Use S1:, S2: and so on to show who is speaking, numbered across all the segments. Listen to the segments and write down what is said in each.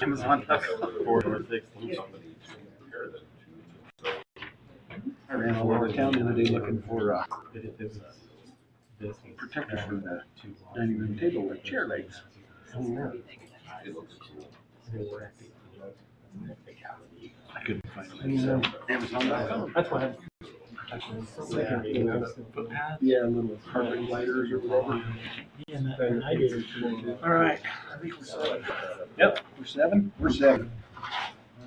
S1: Amazon. I ran all over town the other day looking for protectors for the dining room table with chair legs. I couldn't find them. Amazon.com. That's why. Yeah, little carpet gliders or whatever. All right. I think we're 7. Yep. We're 7? We're 7.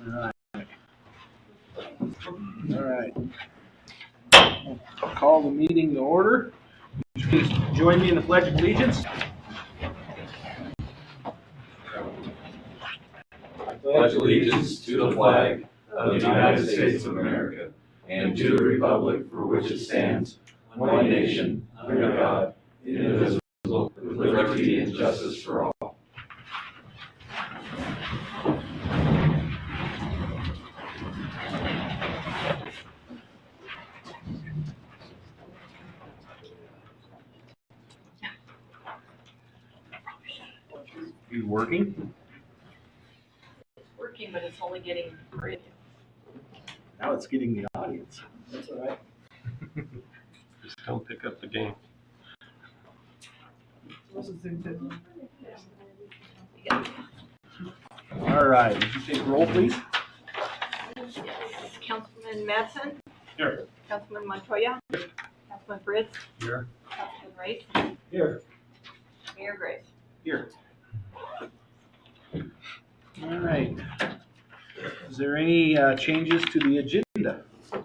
S1: All right. All right. I'll call the meeting to order. Please join me in the Pledge of Allegiance.
S2: Pledge allegiance to the flag of the United States of America and to the republic for which it stands, one nation, under God, indivisible, with liberty and justice for all.
S1: You working?
S3: Working, but it's only getting radio.
S1: Now it's getting the audience.
S3: That's all right.
S4: Just don't pick up the game.
S1: All right. Would you take roll, please?
S3: Yes. Councilman Madsen?
S4: Here.
S3: Councilman Montoya? Councilman Fritz?
S4: Here.
S3: Councilman Wright?
S4: Here.
S3: Mayor Grace?
S1: Here. All right. Is there any changes to the agenda? All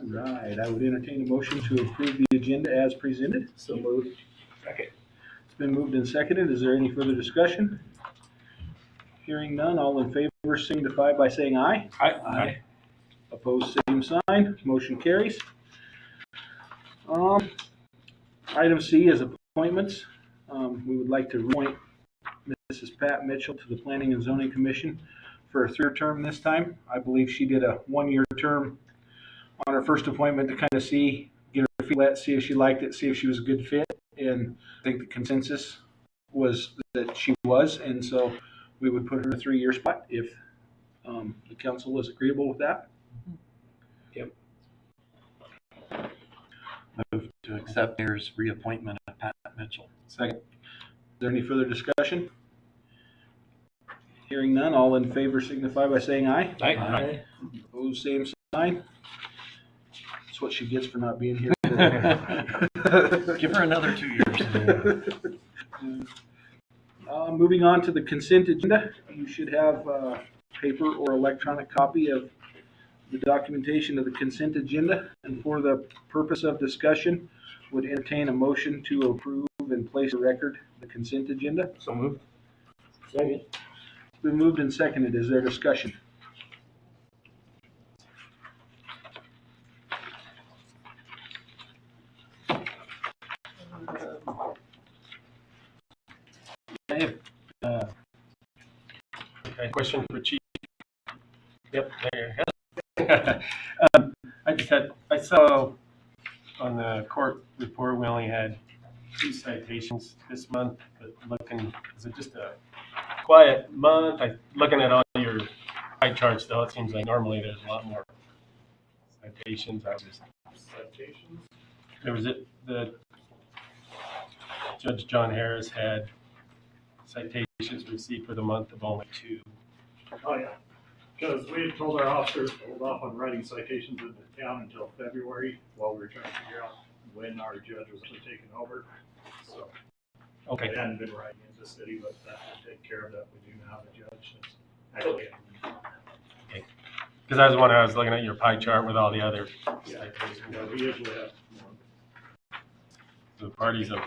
S1: right. I would entertain a motion to approve the agenda as presented.
S4: So moved.
S1: Second. It's been moved and seconded. Is there any further discussion? Hearing none, all in favor signify by saying aye.
S4: Aye.
S1: Opposed, same sign. Motion carries. Item C is appointments. We would like to appoint Mrs. Pat Mitchell to the Planning and Zoning Commission for a 3rd term this time. I believe she did a 1-year term on her first appointment to kind of get her feet wet, see if she liked it, see if she was a good fit. And I think the consensus was that she was, and so we would put her in a 3-year spot if the council was agreeable with that.
S4: Yep. Move to accept Mayor's reappointment of Pat Mitchell.
S1: Second. Is there any further discussion? Hearing none, all in favor signify by saying aye.
S4: Aye.
S1: Opposed, same sign. That's what she gets for not being here.
S4: Give her another 2 years.
S1: Moving on to the consent agenda, you should have a paper or electronic copy of the documentation of the consent agenda, and for the purpose of discussion, would entertain a motion to approve and place a record the consent agenda.
S4: So moved.
S1: Second. It's been moved and seconded. Is there discussion?
S4: I have a question for Chief. Yep, there you go. I saw on the court report we only had 2 citations this month, but is it just a quiet month? Looking at all your pie charts though, it seems like normally there's a lot more citations. Citations? There was the Judge John Harris had citations received for the month of only 2.
S5: Oh, yeah, because we had told our officers to hold off on writing citations in the town until February while we were trying to figure out when our judge was actually taking over. So
S4: Okay.
S5: we hadn't been writing in the city, but that will take care of that. We do now have a judge that's actually.
S4: Okay. Because I was looking at your pie chart with all the other citations.
S5: Yeah, we usually have more.
S4: The parties of.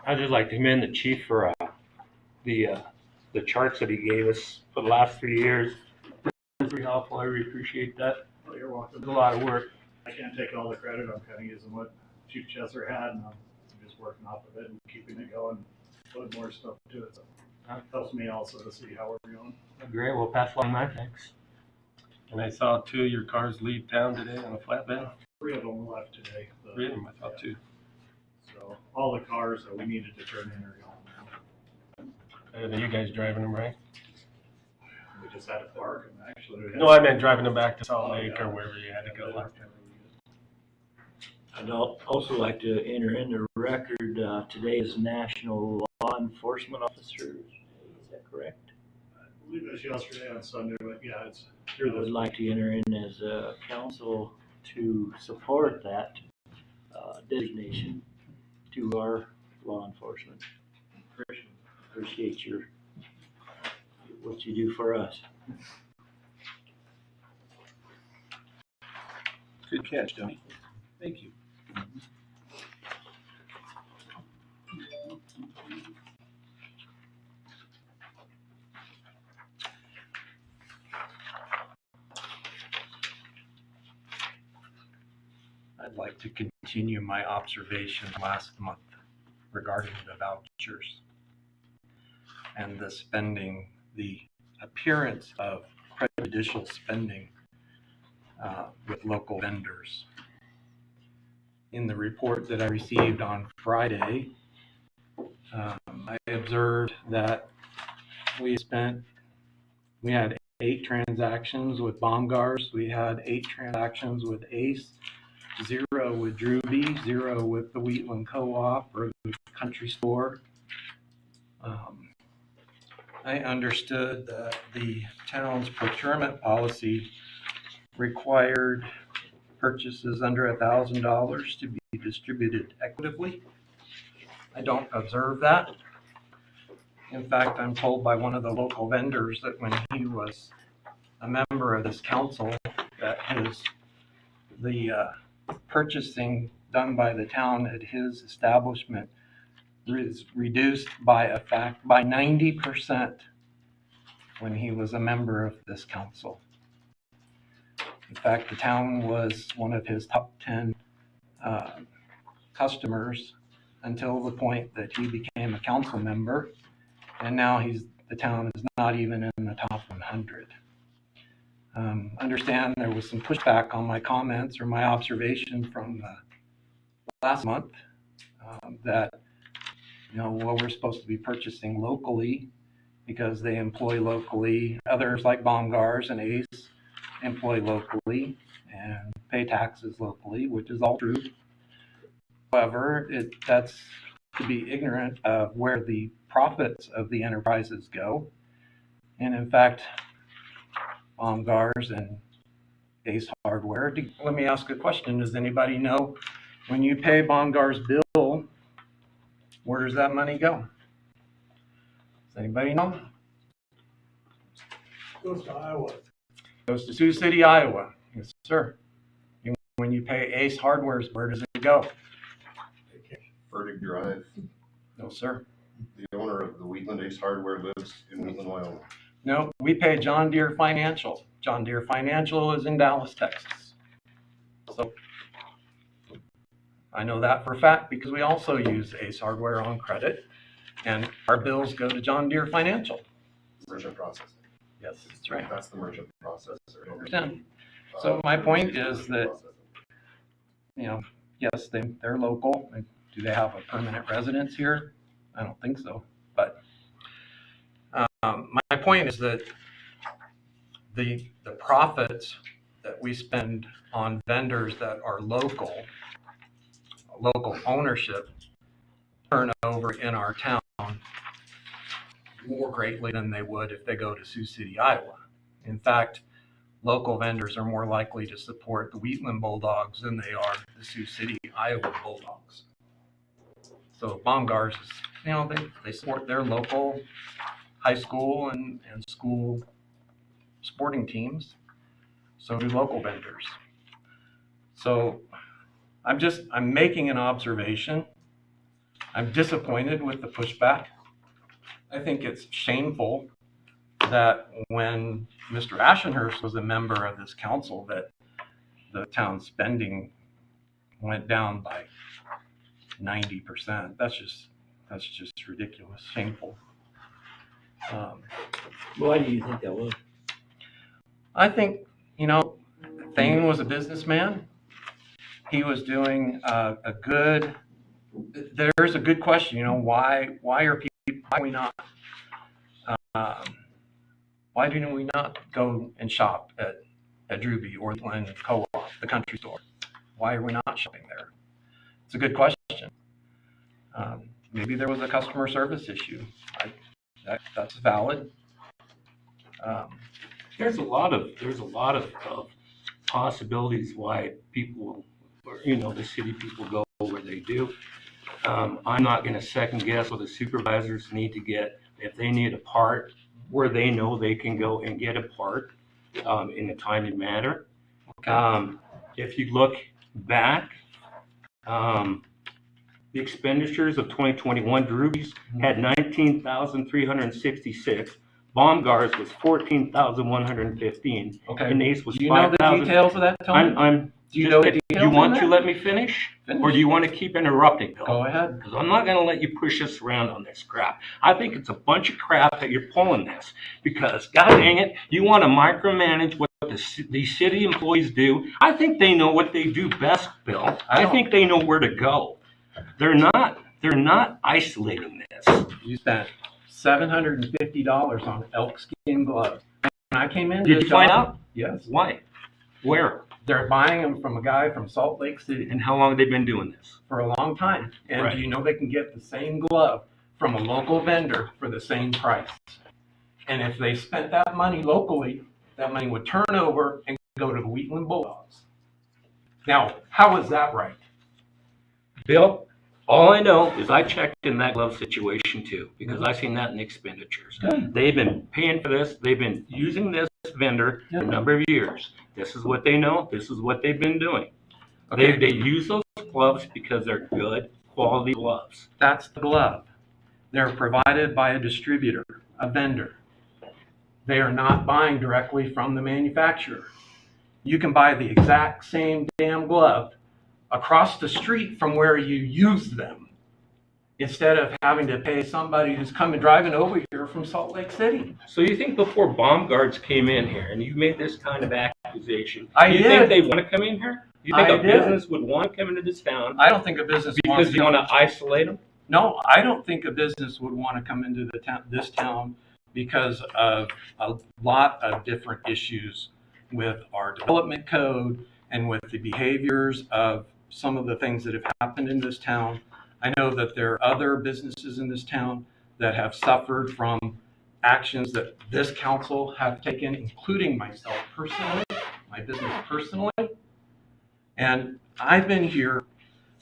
S6: I'd just like to commend the chief for the charts that he gave us for the last 3 years. It's very helpful. I really appreciate that.
S5: Well, you're welcome.
S6: It's a lot of work.
S5: I can't take all the credit. I'm kind of using what Chief Chesser had, and I'm just working off of it and keeping it going, putting more stuff to it. So it helps me also to see how we're going.
S6: Great. We'll pass along my thanks.
S4: And I saw 2 of your cars leave town today on a flatbed.
S5: 3 of them left today.
S4: Read them, I thought too.
S5: So all the cars that we needed to turn in are gone now.
S4: Are you guys driving them, right?
S5: We just had to park them, actually. We had-
S4: No, I meant driving them back to Salt Lake or wherever you had to go.
S7: I'd also like to enter in the record, today is National Law Enforcement Officers Day. Is that correct?
S5: I believe it was yesterday on Sunday, but yeah, it's
S7: I
S5: through
S7: would
S5: this.
S7: like to enter in as a council to support that designation to our law enforcement. Appreciate what you do for us.
S1: Good catch, Tony. Thank you. I'd like to continue my observation last month regarding the vouchers and the spending, the appearance of prejudicial spending with local vendors. In the report that I received on Friday, I observed that we had 8 transactions with Baumgars, we had 8 transactions with Ace, 0 with Drewby, 0 with the Wheatland Co-op or the country store. I understood that the town's procurement policy required purchases under $1,000 to be distributed equitably. I don't observe that. In fact, I'm told by one of the local vendors that when he was a member of this council, that the purchasing done by the town at his establishment is reduced by 90% when he was a member of this council. In fact, the town was one of his top 10 customers until the point that he became a council member, and now the town is not even in the top 100. Understand there was some pushback on my comments or my observation from last month that well, we're supposed to be purchasing locally because they employ locally. Others like Baumgars and Ace employ locally and pay taxes locally, which is all true. However, that's to be ignorant of where the profits of the enterprises go. And in fact, Baumgars and Ace Hardware. Let me ask a question. Does anybody know when you pay Baumgar's bill, where does that money go? Does anybody know?
S5: Goes to Iowa.
S1: Goes to Sioux City, Iowa. Yes, sir. And when you pay Ace Hardware's, where does it go?
S8: Furtick Drive.
S1: No, sir.
S8: The owner of the Wheatland Ace Hardware lives in Wheatland, Wyoming.
S1: No, we pay John Deere Financial. John Deere Financial is in Dallas, Texas. So I know that for a fact because we also use Ace Hardware on credit, and our bills go to John Deere Financial.
S8: Merchant processing.
S1: Yes, that's right.
S8: That's the merchant processor.
S1: Understand. So my point is that, yes, they're local. Do they have a permanent residence here? I don't think so. But my point is that the profits that we spend on vendors that are local ownership turn over in our town more greatly than they would if they go to Sioux City, Iowa. In fact, local vendors are more likely to support the Wheatland Bulldogs than they are the Sioux City, Iowa Bulldogs. So Baumgars is, they support their local high school and school sporting teams. So do local vendors. So I'm making an observation. I'm disappointed with the pushback. I think it's shameful that when Mr. Ashenhurst was a member of this council that the town spending went down by 90%. That's just ridiculous, shameful.
S7: Why do you think that was?
S1: I think, Thane was a businessman.
S9: he was doing there's a good question, why are people, why are we not, why do we not go and shop at Drewby or Wheatland Co-op, the country store? Why are we not shopping there? It's a good question. Maybe there was a customer service issue. That's valid.
S6: There's a lot of possibilities why people, or, the city people go where they do. I'm not going to second guess what the supervisors need to get. If they need a part, where they know they can go and get a part in a timely manner. If you look back, the expenditures of 2021, Drewby's had 19,366. Baumgart's was 14,115.
S9: Okay.
S6: And Ace was
S9: Do you know the
S6: 5,000.
S9: details of that, Tony? Do you know the
S6: Do
S9: details
S6: you want
S9: on
S6: to
S9: that?
S6: let me finish? Or do you want to keep interrupting, Bill?
S9: Go ahead.
S6: Because I'm not going to let you push us around on this crap. I think it's a bunch of crap that you're pulling this. Because, god dang it, you want to micromanage what the city employees do. I think they know what they do best, Bill. I think they know where to go. They're not isolating this.
S9: You spent $750 on elk skin gloves. When I came in,
S6: Did you find out?
S9: Yes.
S6: Why? Where?
S9: They're buying them from a guy from Salt Lake City
S6: And how long have they been doing this?
S9: for a long time. And
S6: Right.
S9: do you know they can get the same glove from a local vendor for the same price? And if they spent that money locally, that money would turn over and go to the Wheatland Bulldogs. Now, how is that right?
S6: Bill, all I know is I checked in that glove situation too, because I seen that in the expenditures.
S9: Good.
S6: They've been paying for this. They've been using this vendor for a number of years. This is what they know. This is what they've been doing.
S9: Okay.
S6: They use those gloves because they're good quality gloves.
S9: That's the glove. They're provided by a distributor, a vendor. They are not buying directly from the manufacturer. You can buy the exact same damn glove across the street from where you use them, instead of having to pay somebody who's coming driving over here from Salt Lake City.
S6: So you think before bomb guards came in here and you made this kind of accusation, you
S9: did.
S6: think they want to come in here? You think
S9: I
S6: a
S9: did.
S6: business would want to come into this town
S9: I don't think a business wants
S6: because you want to isolate them?
S9: No, I don't think a business would want to come into this town because of a lot of different issues with our development code and with the behaviors of some of the things that have happened in this town. I know that there are other businesses in this town that have suffered from actions that this council have taken, including myself personally, my business personally. And I've been here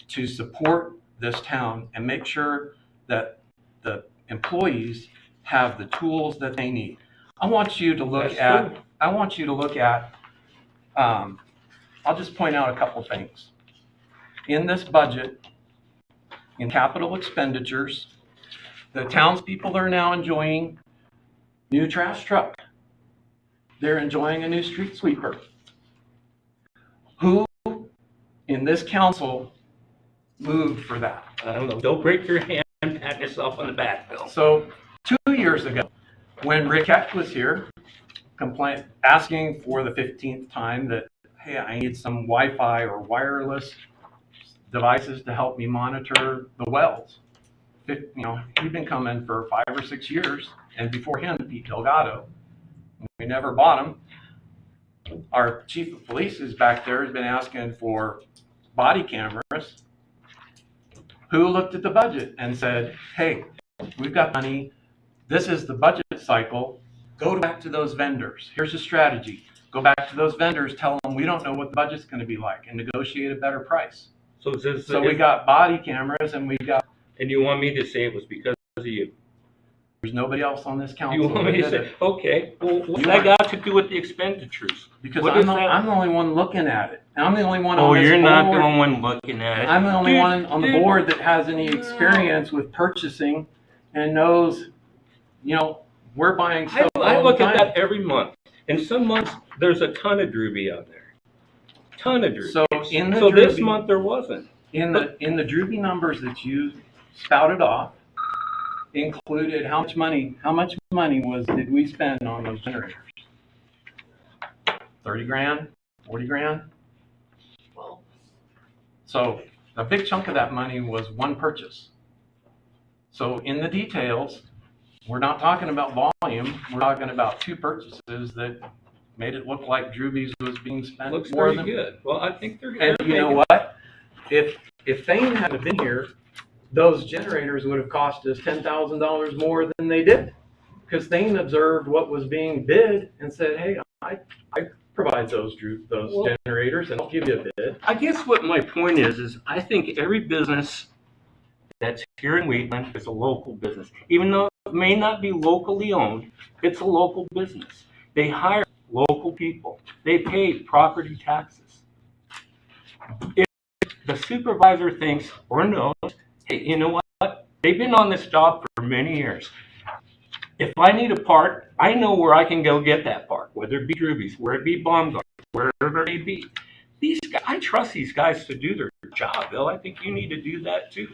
S9: to support this town and make sure that the employees have the tools that they need. I want you to look at, I'll just point out a couple things. In this budget, in capital expenditures, the townspeople are now enjoying new trash truck. They're enjoying a new street sweeper. Who in this council moved for that?
S6: I don't know. Don't break your hand and pat yourself on the back, Bill.
S9: So 2 years ago, when Rick Heck was here, asking for the 15th time that, hey, I need some Wi-Fi or wireless devices to help me monitor the wells. He'd been coming for 5 or 6 years, and before him, Pete Delgado. We never bought them. Our chief of police is back there, has been asking for body cameras. Who looked at the budget and said, hey, we've got money. This is the budget cycle. Go back to those vendors. Here's a strategy. Go back to those vendors, tell them we don't know what the budget's going to be like, and negotiate a better price. So we got body cameras, and we got.
S6: And you want me to say it was because of you?
S9: There's nobody else on this council.
S6: You want me to
S9: that did
S6: say,
S9: it.
S6: okay, well, what's that got to do with the expenditures?
S9: Because
S6: What
S9: I'm
S6: is
S9: the,
S6: that?
S9: I'm the only one looking at it. I'm the only one
S6: Oh,
S9: on this
S6: you're not the
S9: board.
S6: only one looking at it.
S9: I'm the only
S6: Dude,
S9: one on the
S6: dude.
S9: board that has any experience with purchasing and knows, we're buying stuff
S6: I
S9: all
S6: look
S9: the
S6: at
S9: time.
S6: that every month. And some months, there's a ton of Drewby out there. Ton of Drewby.
S9: So in the
S6: So this
S9: Drewby-
S6: month, there wasn't.
S9: In the Drewby numbers that you spouted off, included how much money did we spend on those generators? 30 grand, 40 grand? So a big chunk of that money was one purchase. So in the details, we're not talking about volume, we're talking about two purchases that made it look like Drewby's was being spent
S6: Looks
S9: more
S6: pretty
S9: than.
S6: good. Well, I think they're.
S9: And you know what? If Thane hadn't been here, those generators would have cost us $10,000 more than they did. Because Thane observed what was being bid and said, hey, I provide those generators and I'll give you a bid.
S6: I guess what my point is I think every business that's here in Wheatland is a local business. Even though it may not be locally owned, it's a local business. They hire local people. They pay property taxes. If the supervisor thinks or knows, hey, you know what? They've been on this job for many years. If I need a part, I know where I can go get that part, whether it be Drewby's, whether it be Baumgart, wherever it may be. These guys, I trust these guys to do their job, Bill. I think you need to do that too.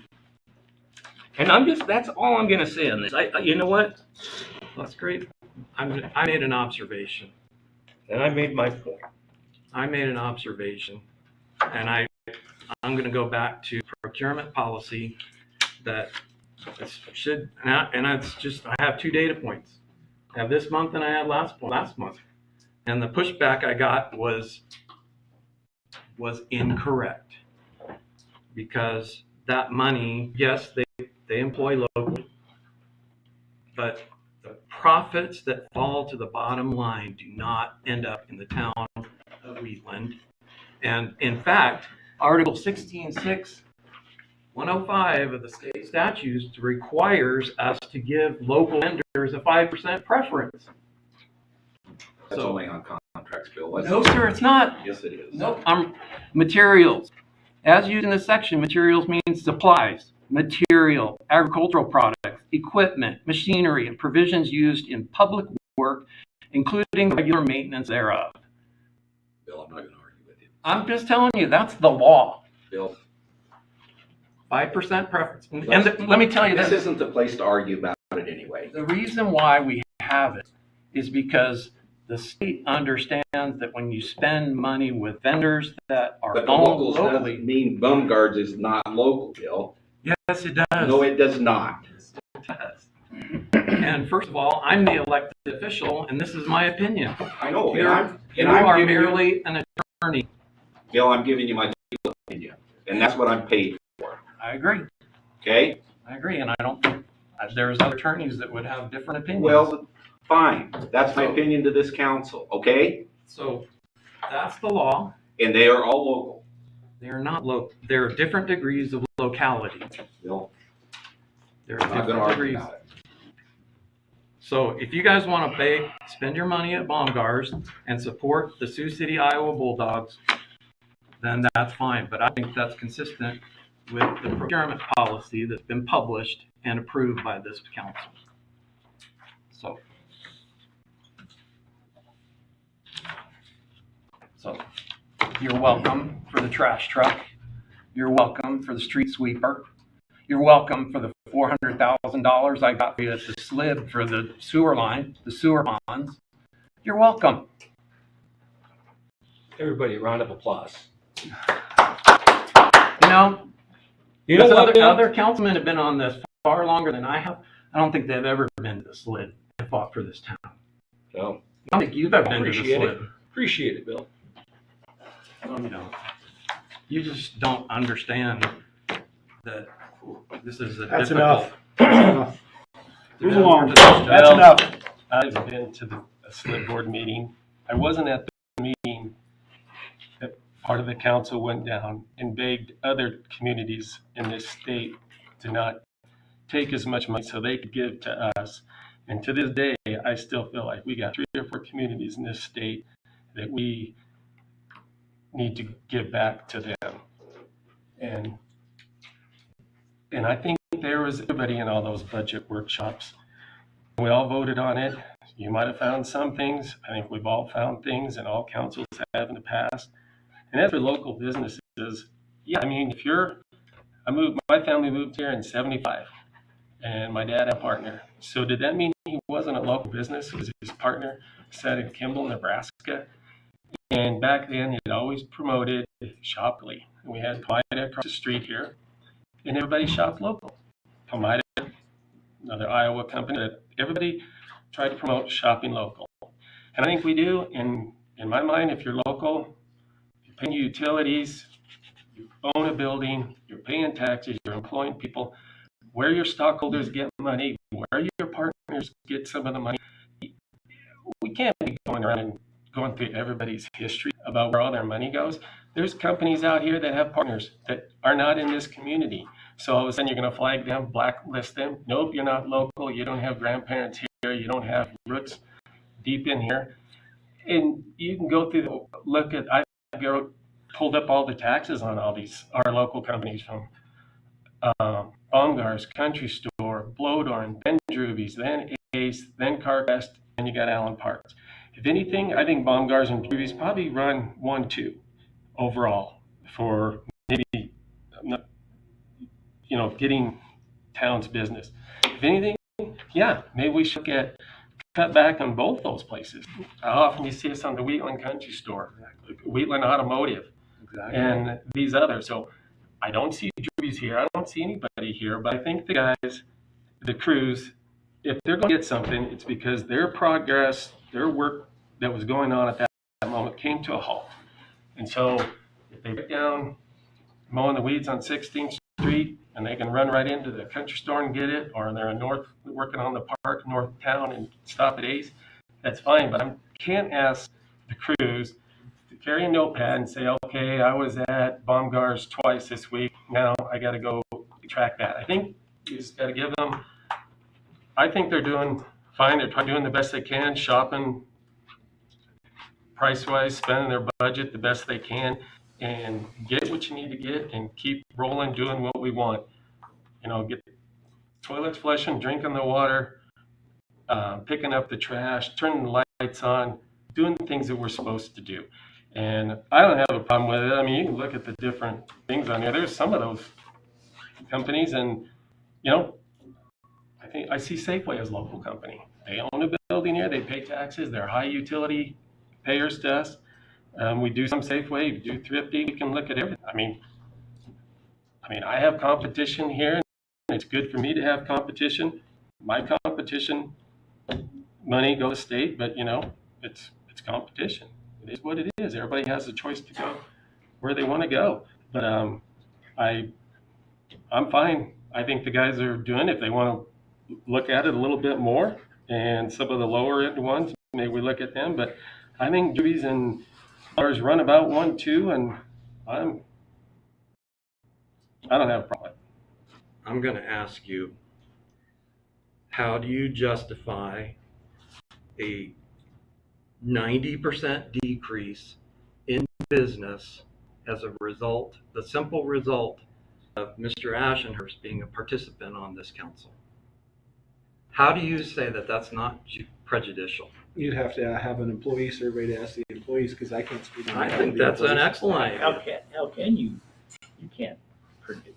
S6: And that's all I'm going to say on this. You know what?
S9: That's great. I made an observation.
S6: And I made my point.
S9: I made an observation, and I'm going to go back to procurement policy that should, and it's just, I have 2 data points. I have this month and I had last month. And the pushback I got was incorrect. Because that money, yes, they employ locally, but the profits that fall to the bottom line do not end up in the town of Wheatland. And in fact, Article 16.6, 105 of the state statutes requires us to give local vendors a 5% preference.
S2: That's only on contracts, Bill.
S9: No, sir, it's not.
S2: Yes, it is.
S9: Nope. Materials. As used in this section, materials means supplies, material, agricultural products, equipment, machinery, and provisions used in public work, including regular maintenance thereof.
S2: Bill, I'm not going to argue with you.
S9: I'm just telling you, that's the law.
S2: Bill,
S9: 5% preference. And let me tell you
S2: this
S9: this.
S2: isn't the place to argue about it anyway.
S9: The reason why we have it is because the state understands that when you spend money with vendors that are
S2: But the
S9: owned
S2: locals
S9: locally.
S2: doesn't mean Baumgart's is not local, Bill.
S9: Yes, it does.
S2: No, it does not.
S9: It does. And first of all, I'm the elected official, and this is my opinion.
S2: I know.
S9: You are
S2: giving
S9: merely an attorney.
S2: Bill, I'm giving you my opinion, and that's what I'm paid for.
S9: I agree.
S2: Okay?
S9: I agree, and I don't think there's other attorneys that would have different opinions.
S2: Well, fine. That's my opinion to this council. Okay?
S9: So that's the law.
S2: And they are all local.
S9: They are not local. There are different degrees of locality.
S2: Bill,
S9: There
S2: I'm
S9: are
S2: not going to
S9: different
S2: argue
S9: degrees.
S2: about it.
S9: So if you guys want to spend your money at Baumgart's and support the Sioux City, Iowa Bulldogs, then that's fine. But I think that's consistent with the procurement policy that's been published and approved by this council. So you're welcome for the trash truck. You're welcome for the street sweeper. You're welcome for the $400,000 I got for you at the SLIB for the sewer line, the sewer ponds. You're welcome.
S6: Everybody, a round of applause.
S9: You know,
S6: You know what, Bill?
S9: other councilmen have been on this far longer than I have. I don't think they've ever been to the SLIB and fought for this town.
S6: No,
S9: I don't think you've ever been to the
S6: appreciate it.
S9: SLIB.
S6: Appreciate it, Bill.
S9: You know, you just don't understand that this is a
S1: That's
S9: difficult.
S1: enough. Move along.
S9: Well,
S1: That's enough.
S4: I've been to the SLIB board meeting. I wasn't at the meeting that part of the council went down and begged other communities in this state to not take as much money so they could give to us. And to this day, I still feel like we got 3 or 4 communities in this state that we need to give back to them. And I think there was everybody in all those budget workshops. We all voted on it. You might have found some things. I think we've all found things, and all councils have in the past. And as for local businesses, yeah, I mean, my family moved here in '75, and my dad had a partner. So did that mean he wasn't a local business? Was his partner sat in Kimball, Nebraska?
S6: And back then, it always promoted shoply. And we had Palmyra across the street here, and everybody shopped local. Palmyra, another Iowa company, that everybody tried to promote shopping local. And I think we do. And in my mind, if you're local, you're paying your utilities, you own a building, you're paying taxes, you're employing people, where your stockholders get money, where your partners get some of the money. We can't be going around and going through everybody's history about where all their money goes. There's companies out here that have partners that are not in this community. So all of a sudden you're going to flag them, blacklist them. Nope, you're not local. You don't have grandparents here. You don't have roots deep in here. And you can go through, I pulled up all the taxes on all these, our local companies from Baumgar's, Country Store, Blowdorn, then Drewby's, then Ace, then CarQuest, and you got Allen Parts. If anything, I think Baumgar's and Drewby's probably run 1-2 overall for maybe, getting town's business. If anything, yeah, maybe we should cut back on both those places. How often you see us on the Wheatland Country Store, Wheatland Automotive, and these others. So I don't see Drewby's here. I don't see anybody here, but I think the guys, the crews, if they're going to get something, it's because their progress, their work that was going on at that moment came to a halt. And so if they break down mowing the weeds on 16th Street and they can run right into the country store and get it, or they're in North working on the park, North Town, and stop at Ace, that's fine. But I can't ask the crews to carry a notepad and say, okay, I was at Baumgar's twice this week. Now I got to go track that. I think you just got to give them, I think they're doing fine. They're doing the best they can, shopping price-wise, spending their budget the best they can, and get what you need to get and keep rolling, doing what we want. Get toilets flushing, drinking the water, picking up the trash, turning the lights on, doing the things that we're supposed to do. And I don't have a problem with it. I mean, you can look at the different things on there. There's some of those companies, and I think I see Safeway as a local company. They own a building here. They pay taxes. They're high utility payers to us. We do some Safeway. We do Thrifty. We can look at everything. I mean, I have competition here, and it's good for me to have competition. My competition money goes to state, but it's competition. It is what it is. Everybody has a choice to go where they want to go. But I'm fine. I think the guys are doing it. If they want to look at it a little bit more, and some of the lower end ones, maybe we look at them. But I think Drewby's and ours run about 1-2, and I don't have a problem.
S9: I'm going to ask you, how do you justify a 90% decrease in business as a result, the simple result of Mr. Ashenhurst being a participant on this council? How do you say that that's not prejudicial?
S1: You'd have to have an employee survey to ask the employees, because I can't speak.
S9: I think that's an excellent
S7: How
S9: idea.
S7: can you can't predict.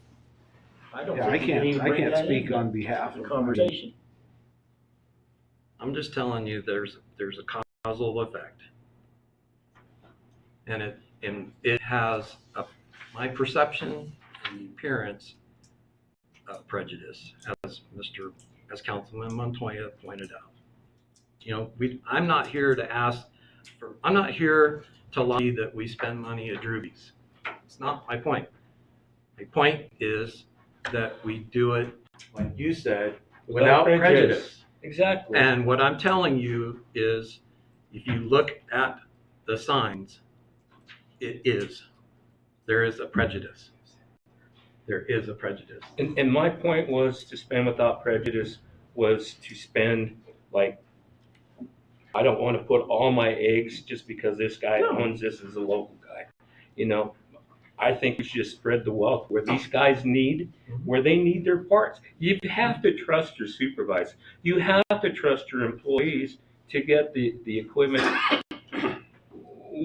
S7: I don't
S1: Yeah, I
S7: think you can even
S1: can't
S7: bring that
S1: speak
S7: into
S1: on behalf
S7: the
S1: of.
S7: conversation.
S9: I'm just telling you, there's a causal effect, and it has my perception and the appearance of prejudice, as Councilman Montoya pointed out. I'm not here to lie that we spend money at Drewby's. It's not my point. My point is that we do it, like you said, without prejudice.
S6: Exactly.
S9: And what I'm telling you is, if you look at the signs, there is a prejudice. There is a prejudice.
S6: And my point was to spend without prejudice was to spend, like, I don't want to put all my eggs just because this guy owns this as a local guy. I think we should just spread the wealth where these guys where they need their parts. You have to trust your supervisor. You have to trust your employees to get the equipment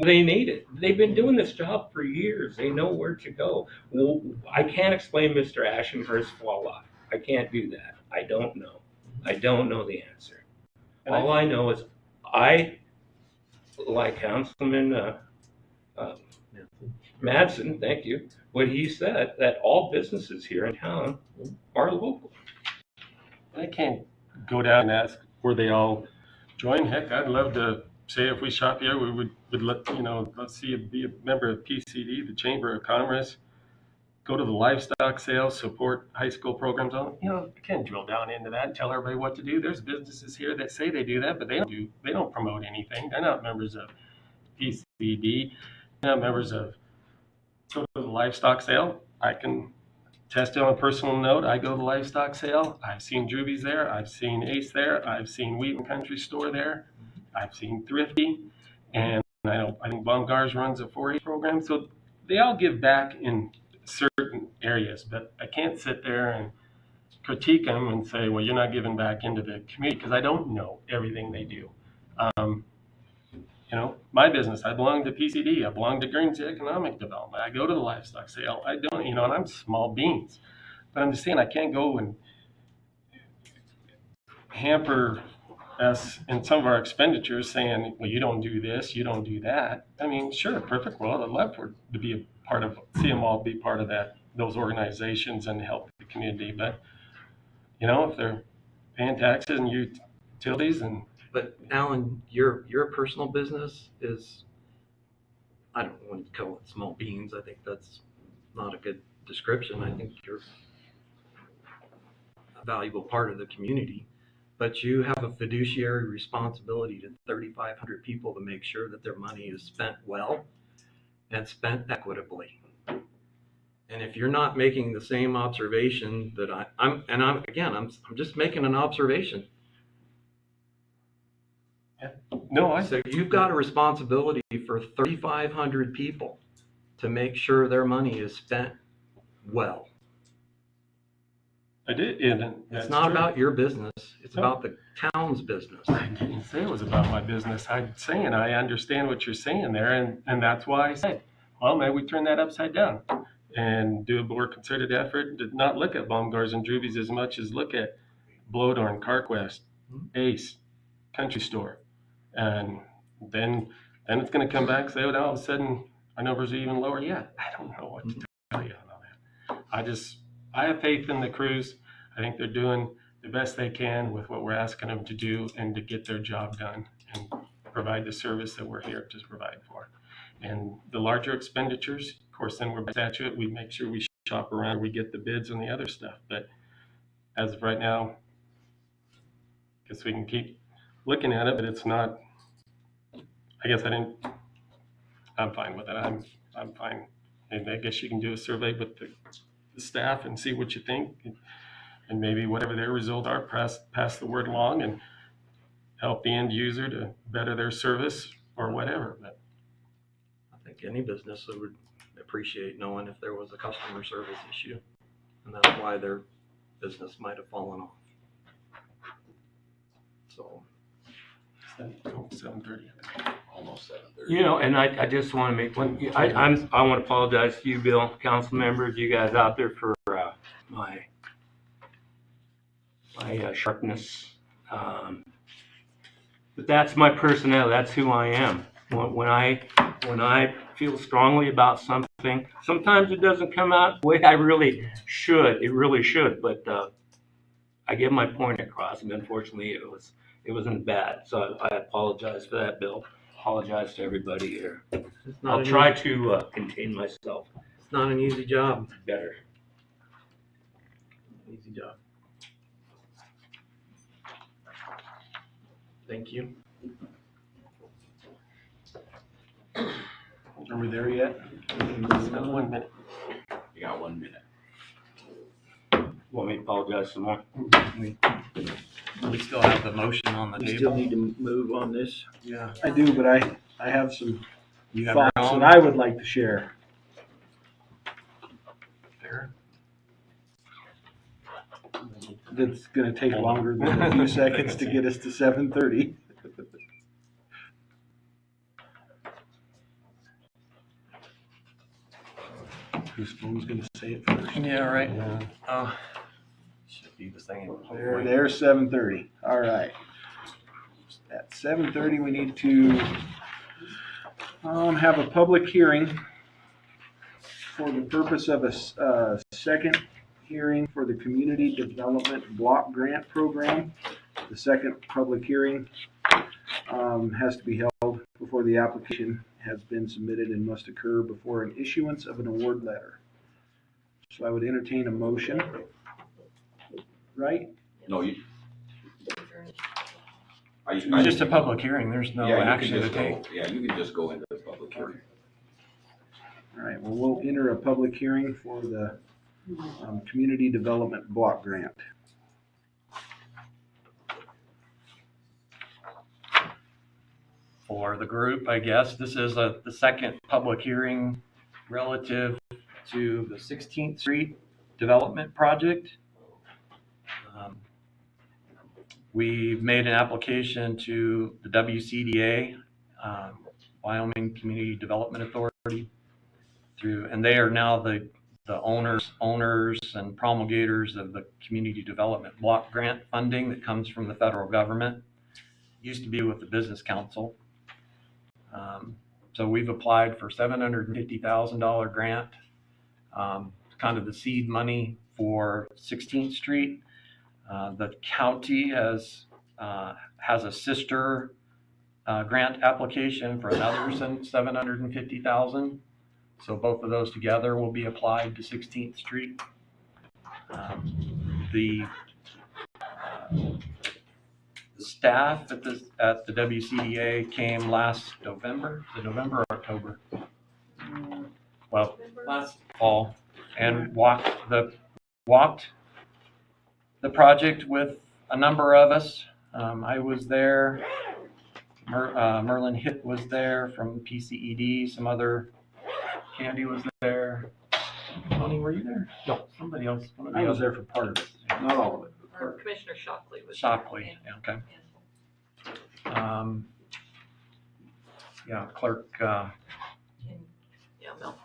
S6: they need it. They've been doing this job for years. They know where to go. Well, I can't explain Mr. Ashenhurst's fall off. I can't do that. I don't know. I don't know the answer. All I know is I like Councilman Madsen, thank you, what he said, that all businesses here in town are local.
S4: I can't go down and ask where they all join. Heck, I'd love to say if we shop here, we would let, let's see, be a member of PCD, the Chamber of Commerce, go to the livestock sales, support high school programs on, I can't drill down into that and tell everybody what to do. There's businesses here that say they do that, but they don't promote anything. They're not members of PCD. They're not members of, go to the livestock sale. I can test it on a personal note. I go to the livestock sale. I've seen Drewby's there. I've seen Ace there. I've seen Wheatland Country Store there. I've seen Thrifty. And I think Baumgars runs a 4-H program. So they all give back in certain areas, but I can't sit there and critique them and say, well, you're not giving back into the community, because I don't know everything they do. My business, I belong to PCD. I belong to Guernsey Economic Development. I go to the livestock sale. I don't, and I'm small beans. But I'm just saying, I can't go and hamper us in some of our expenditures saying, well, you don't do this, you don't do that. I mean, sure, perfect world. I'd love to be a part of, see them all be part of those organizations and help the community. But, if they're paying taxes and utilities and.
S9: But Alan, your personal business is, I don't want to call it small beans. I think that's not a good description. I think you're a valuable part of the community, but you have a fiduciary responsibility to 3,500 people to make sure that their money is spent well and spent equitably. And if you're not making the same observation that I'm just making an observation.
S4: No,
S9: So you've got a responsibility for 3,500 people to make sure their money is spent well.
S4: I did, and
S9: It's not about your business. It's about the town's business.
S4: I didn't say it was about my business. I'm saying I understand what you're saying there, and that's why I said, well, maybe we turn that upside down and do a more concerted effort to not look at Baumgars and Drewby's as much as look at Blowdorn, CarQuest, Ace, Country Store. And then it's going to come back and say, oh, all of a sudden our numbers are even lower. Yeah, I don't know what to tell you on that. I have faith in the crews. I think they're doing the best they can with what we're asking them to do and to get their job done and provide the service that we're here to provide for. And the larger expenditures, of course, then we're by statute, we make sure we shop around, we get the bids on the other stuff. But as of right now, I guess we can keep looking at it, but it's not, I'm fine with it. I'm fine. And I guess you can do a survey with the staff and see what you think. And maybe whatever their results are, pass the word along and help the end user to better their service or whatever. But
S9: I think any business would appreciate knowing if there was a customer service issue. And that's why their business might have fallen off. So.
S4: 7:30.
S2: Almost 7:30.
S6: And I just want to make one, I want to apologize to you, Bill, council members, you guys out there for my sharpness. But that's my personality. That's who I am. When I feel strongly about something, sometimes it doesn't come out the way I really should. It really should, but I get my point across, and unfortunately, it wasn't bad. So I apologize for that, Bill. Apologize to everybody here. I'll try to contain myself
S9: It's not an easy job.
S6: better.
S9: Easy job. Thank you.
S1: Are we there yet?
S4: About 1 minute.
S2: You got 1 minute.
S6: Want me to apologize some more?
S9: We still have the motion on the
S7: We
S9: table.
S7: still need to move on this.
S9: Yeah.
S1: I do, but I have some
S9: You have your
S1: thoughts
S9: own?
S1: that I would like to share.
S9: Fair.
S1: That's gonna take longer than a few seconds to get us to 7:30. Whose phone's gonna say it first?
S9: Yeah, right.
S4: Yeah.
S9: Should be the same.
S1: There's 7:30. All right. At 7:30, we need to Have a public hearing for the purpose of a second hearing for the Community Development Block Grant Program. The second public hearing has to be held before the application has been submitted and must occur before an issuance of an award letter. So I would entertain a motion. Right?
S2: No, you.
S9: It's just a public hearing, there's no action to take.
S2: Yeah, you can just go into the public hearing.
S1: All right, well, we'll enter a public hearing for the Community Development Block Grant.
S9: For the group, I guess, this is the second public hearing relative to the 16th Street Development Project. We've made an application to the WCDA, Wyoming Community Development Authority, and they are now the owners and promulgators of the Community Development Block Grant funding that comes from the federal government. Used to be with the Business Council. So we've applied for $750,000 grant, kind of the seed money for 16th Street. The county has a sister grant application for another $750,000. So both of those together will be applied to 16th Street. The staff at the WCDA came last November, November or October? Well, last fall, and walked the project with a number of us. I was there. Merlin Hitt was there from PCED. Some other Candy was there. Tony, were you there? No, somebody else.
S1: I was there for part of it, not all of it.
S3: Or Commissioner Shockley was.
S9: Shockley, okay. Yeah, clerk.
S3: Yeah, Mel.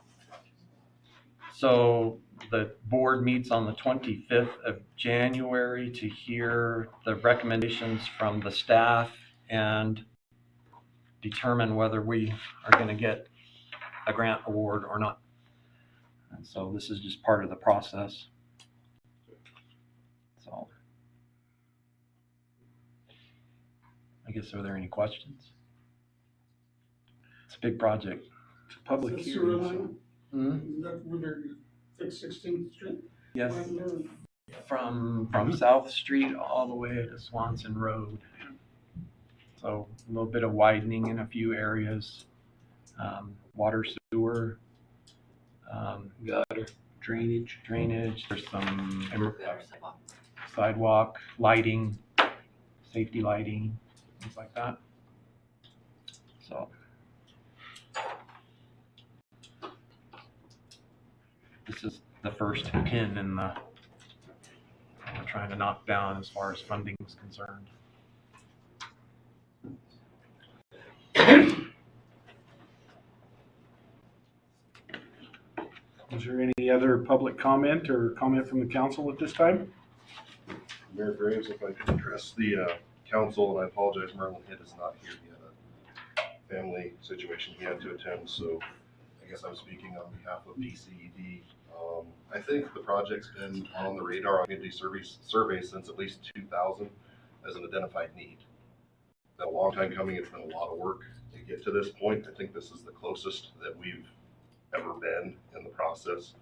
S9: So the board meets on the 25th of January to hear the recommendations from the staff and determine whether we are going to get a grant award or not. And so this is just part of the process. So I guess, are there any questions? It's a big project.
S1: It's a public
S10: Is that sewer
S1: hearing.
S10: line?
S9: Hmm?
S10: Is that where they're fix 16th Street?
S9: Yes,
S10: Right there?
S9: from South Street all the way to Swanson Road. So a little bit of widening in a few areas, water, sewer,
S6: Gutter.
S1: Drainage.
S9: there's some sidewalk, lighting, safety lighting, things like that. So. This is the first pin in the, we're trying to knock down as far as funding is concerned.
S1: Is there any other public comment or comment from the council at this time?
S8: Mayor Graves, if I could address the council, and I apologize, Merlin Hitt is not here. He had a family situation he had to attend, so I guess I'm speaking on behalf of PCED. I think the project's been on the radar on community surveys since at least 2000 as an identified need. It's been a long time coming. It's been a lot of work to get to this point. I think this is the closest that we've ever been in the process.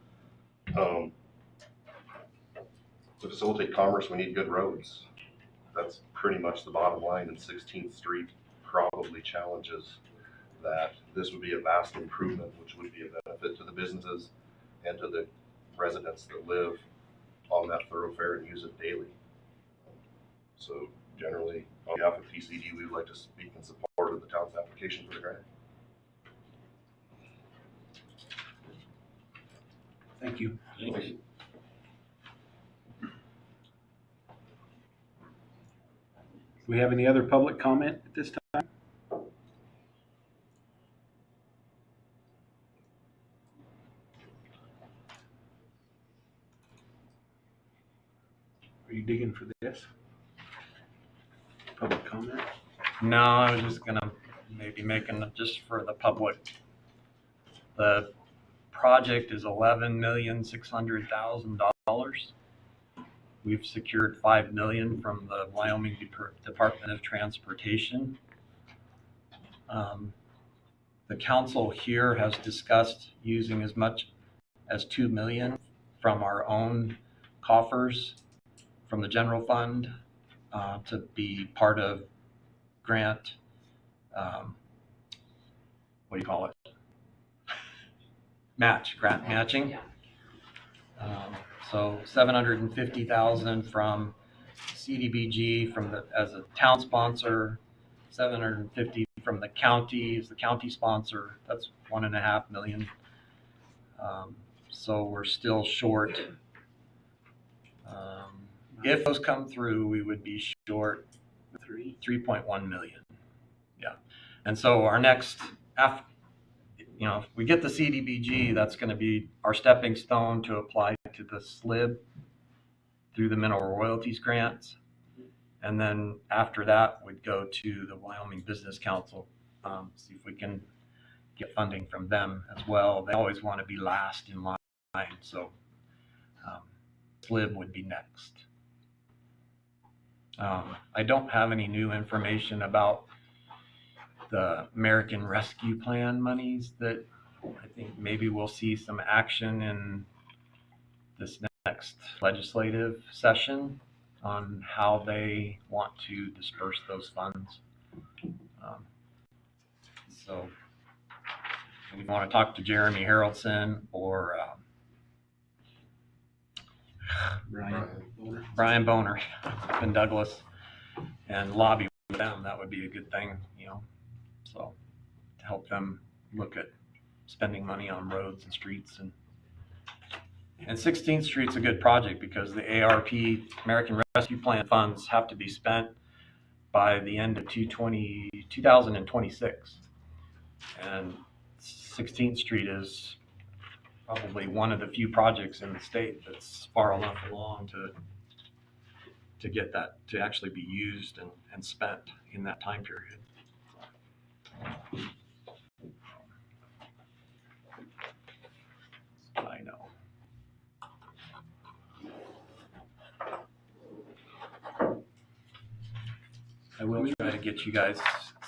S8: To facilitate commerce, we need good roads. That's pretty much the bottom line, and 16th Street probably challenges that. This would be a vast improvement, which would be a benefit to the businesses and to the residents that live on that thoroughfare and use it daily. So generally, on behalf of PCD, we would like to speak in support of the town's application for the grant.
S1: Thank you.
S6: Thank you.
S1: Do we have any other public comment at this time? Are you digging for this? Public comment?
S9: No, I was just gonna maybe making it just for the public. The project is $11,600,000. We've secured $5 million from the Wyoming Department of Transportation. The council here has discussed using as much as $2 million from our own coffers from the general fund to be part of grant. What do you call it? Grant matching. So $750,000 from CDBG as a town sponsor, $750,000 from the county as the county sponsor. That's $1.5 million. So we're still short. If those come through, we would be short 3.1 million. Yeah. And so our next, if we get the CDBG, that's going to be our stepping stone to apply to the SLIB through the mineral royalties grants. And then after that, we'd go to the Wyoming Business Council, see if we can get funding from them as well. They always want to be last in line, so SLIB would be next. I don't have any new information about the American Rescue Plan monies that I think maybe we'll see some action in this next legislative session on how they want to disperse those funds. So we want to talk to Jeremy Haraldson or Brian Boner in Douglas and lobby with them. That would be a good thing, so to help them look at spending money on roads and streets. And 16th Street's a good project because the ARP, American Rescue Plan funds, have to be spent by the end of 2026. And 16th Street is probably one of the few projects in the state that's far enough along to get that to actually be used and spent in that time period. I know. I will try to get you guys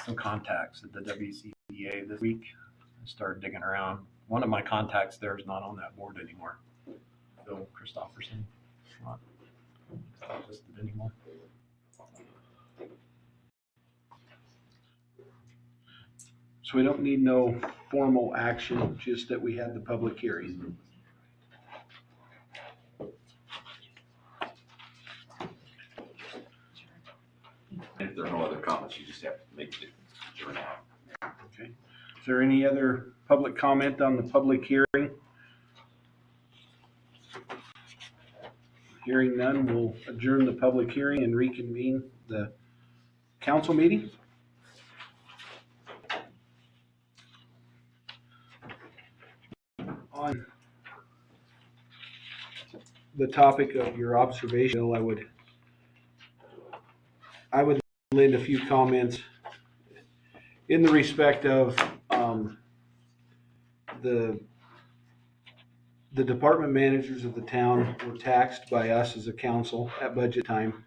S9: some contacts at the WCDA this week. I started digging around. One of my contacts there is not on that board anymore. Bill Christopherson, not listed anymore.
S1: So we don't need no formal action, just that we had the public hearing.
S2: If there are no other comments, you just have to make the adjourn out.
S1: Okay. Is there any other public comment on the public hearing? Hearing none, we'll adjourn the public hearing and reconvene the council meeting. On the topic of your observation, I would lend a few comments in the respect of the department managers of the town were taxed by us as a council at budget time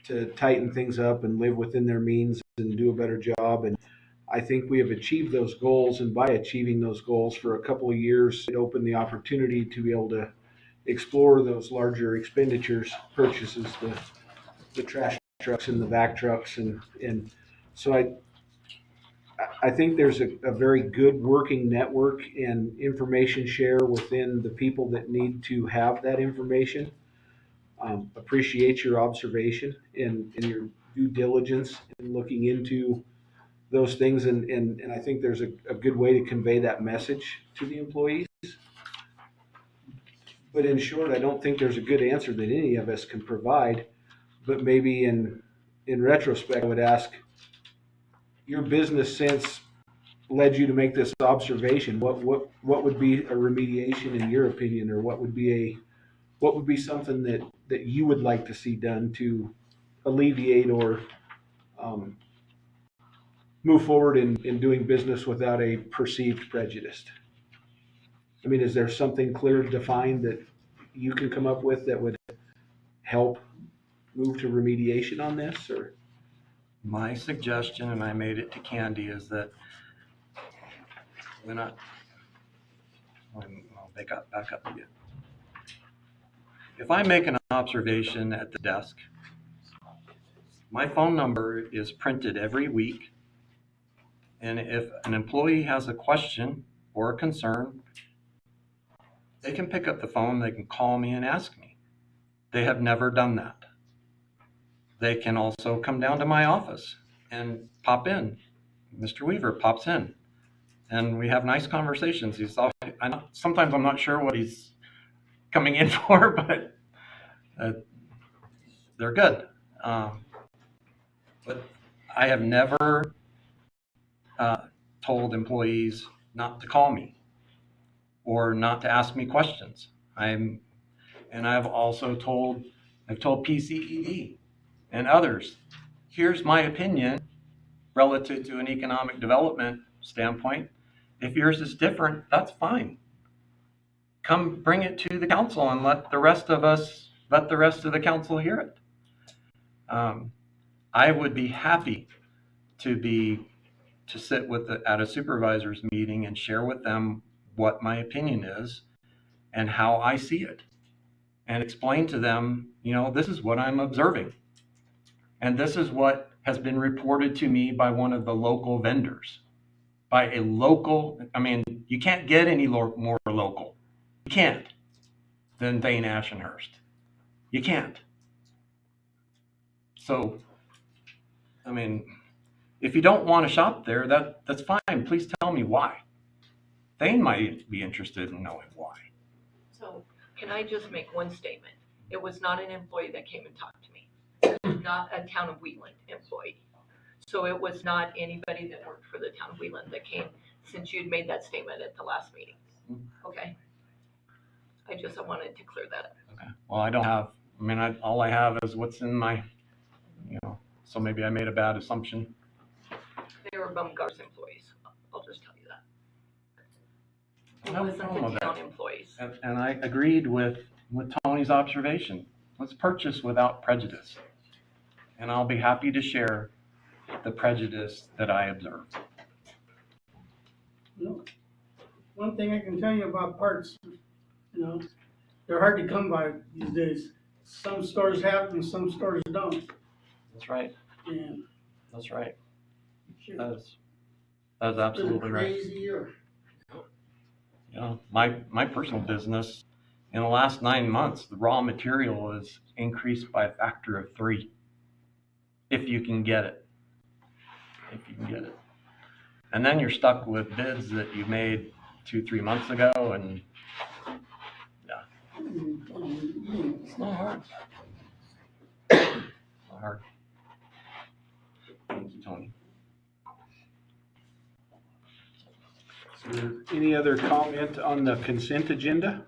S1: to tighten things up and live within their means and do a better job. And I think we have achieved those goals. And by achieving those goals for a couple of years, it opened the opportunity to be able to explore those larger expenditures, purchases, the trash trucks and the vac trucks. And so I think there's a very good working network and information share within the people that need to have that information. Appreciate your observation and your due diligence in looking into those things. And I think there's a good way to convey that message to the employees. But in short, I don't think there's a good answer that any of us can provide. But maybe in retrospect, I would ask, your business sense led you to make this observation. What would be a remediation in your opinion, or what would be something that you would like to see done to alleviate or move forward in doing business without a perceived prejudice? I mean, is there something clear defined that you can come up with that would help move to remediation on this, or?
S9: My suggestion, and I made it to Candy, is that I'll back up again. If I make an observation at the desk, my phone number is printed every week. And if an employee has a question or a concern, they can pick up the phone, they can call me and ask me. They have never done that. They can also come down to my office and pop in. Mr. Weaver pops in and we have nice conversations. Sometimes I'm not sure what he's coming in for, but they're good. But I have never told employees not to call me or not to ask me questions. I've told PCED and others, here's my opinion relative to an economic development standpoint. If yours is different, that's fine. Come bring it to the council and let the rest of the council hear it. I would be happy to sit at a supervisor's meeting and share with them what my opinion is and how I see it, and explain to them, this is what I'm observing. And this is what has been reported to me by one of the local vendors. You can't get any more local. You can't than Dane Ashenhurst. You can't. So, if you don't want to shop there, that's fine. Please tell me why. They might be interested in knowing why.
S3: So can I just make one statement? It was not an employee that came and talked to me. Not a town of Wheatland employee. So it was not anybody that worked for the town of Wheatland that came, since you'd made that statement at the last meeting. Okay? I wanted to clear that up.
S9: Okay. Well, all I have is what's in my, so maybe I made a bad assumption.
S3: They were Bumgar's employees. I'll just tell you that.
S9: I
S3: It
S9: have a
S3: wasn't
S9: problem
S3: the
S9: with
S3: town
S9: that.
S3: employees.
S9: And I agreed with Tony's observation. Let's purchase without prejudice. And I'll be happy to share the prejudice that I observe.
S10: One thing I can tell you about parts, they're hard to come by these days. Some stores have them, some stores don't.
S9: That's right.
S10: And
S9: That's right.
S10: sure,
S9: That's
S10: it's been a
S9: absolutely right.
S10: crazy year.
S9: My personal business, in the last 9 months, the raw material is increased by a factor of 3. If you can get it. And then you're stuck with bids that you made 2-3 months ago, and it's not hard. Not hard. Thank you, Tony.
S1: Is there any other comment on the consent agenda?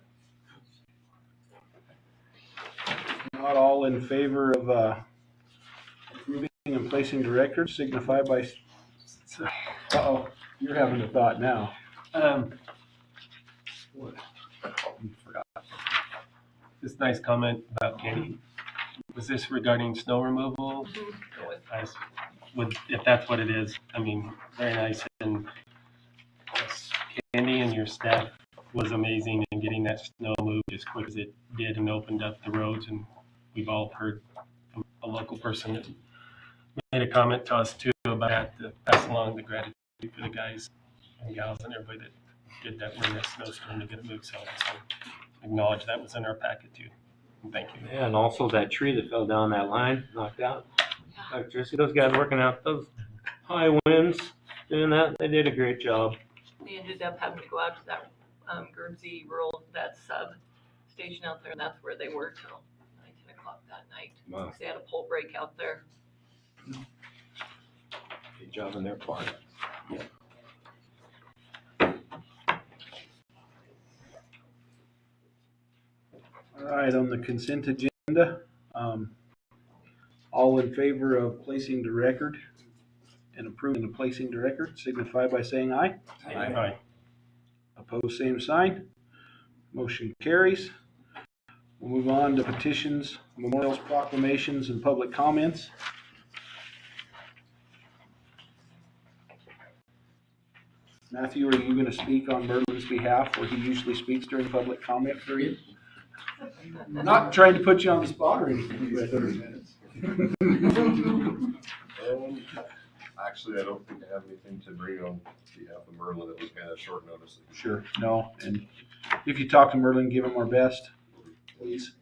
S1: Not all in favor of approving and placing the record, signify by. Uh-oh, you're having a thought now.
S9: You forgot.
S4: This nice comment about Kenny. Was this regarding snow removal? If that's what it is, very nice. And yes, Candy and your staff was amazing in getting that snow moved as quick as it did and opened up the roads. And we've all heard from a local person that made a comment to us too about that, to pass along the gratitude for the guys and gals and everybody that did that in that snowstorm to get it moved. So acknowledge that was in our packet too. And thank you.
S6: Yeah, and also that tree that fell down that line, knocked out. Electricity, those guys working out those high winds, doing that, they did a great job.
S3: They ended up having to go out to that Guernsey rural, that sub station out there, and that's where they were till 9, 10 o'clock that night.
S6: Wow.
S3: They had a pole break out there.
S6: Good job on their part.
S1: All right, on the consent agenda, all in favor of placing the record and approving and placing the record signify by saying aye.
S4: Aye.
S1: Opposed, same sign. Motion carries. We'll move on to petitions, memorials, proclamations, and public comments. Matthew, are you going to speak on Merlin's behalf where he usually speaks during public comment period? Not trying to put you on the spot or anything, but.
S8: Actually, I don't think I have anything to bring on behalf of Merlin. It was kind of short notice.
S1: Sure, no, and if you talk to Merlin, give him our best, please.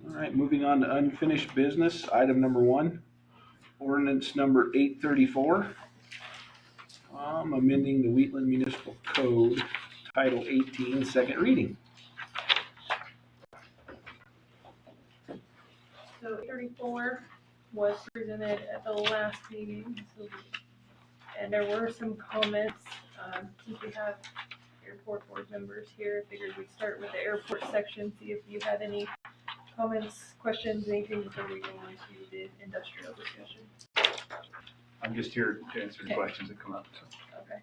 S1: All right, moving on to unfinished business, item number 1, ordinance number 834. Amending the Wheatland Municipal Code, Title 18, second reading.
S11: So 34 was presented at the last meeting, and there were some comments. Since we have airport board members here, I figured we'd start with the airport section, see if you had any comments, questions, anything before we go on to the industrial discussion.
S5: I'm just here to answer
S11: Okay.
S5: questions that come up.
S11: Okay.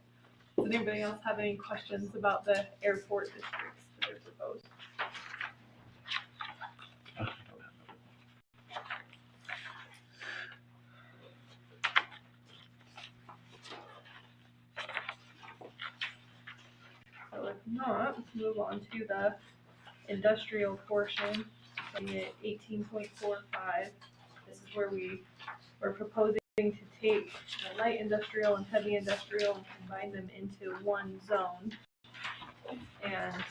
S11: Does anybody else have any questions about the airport districts that are proposed? So if not, let's move on to the industrial portion, in 18.45. This is where we're proposing to take the light industrial and heavy industrial and combine them into one zone. And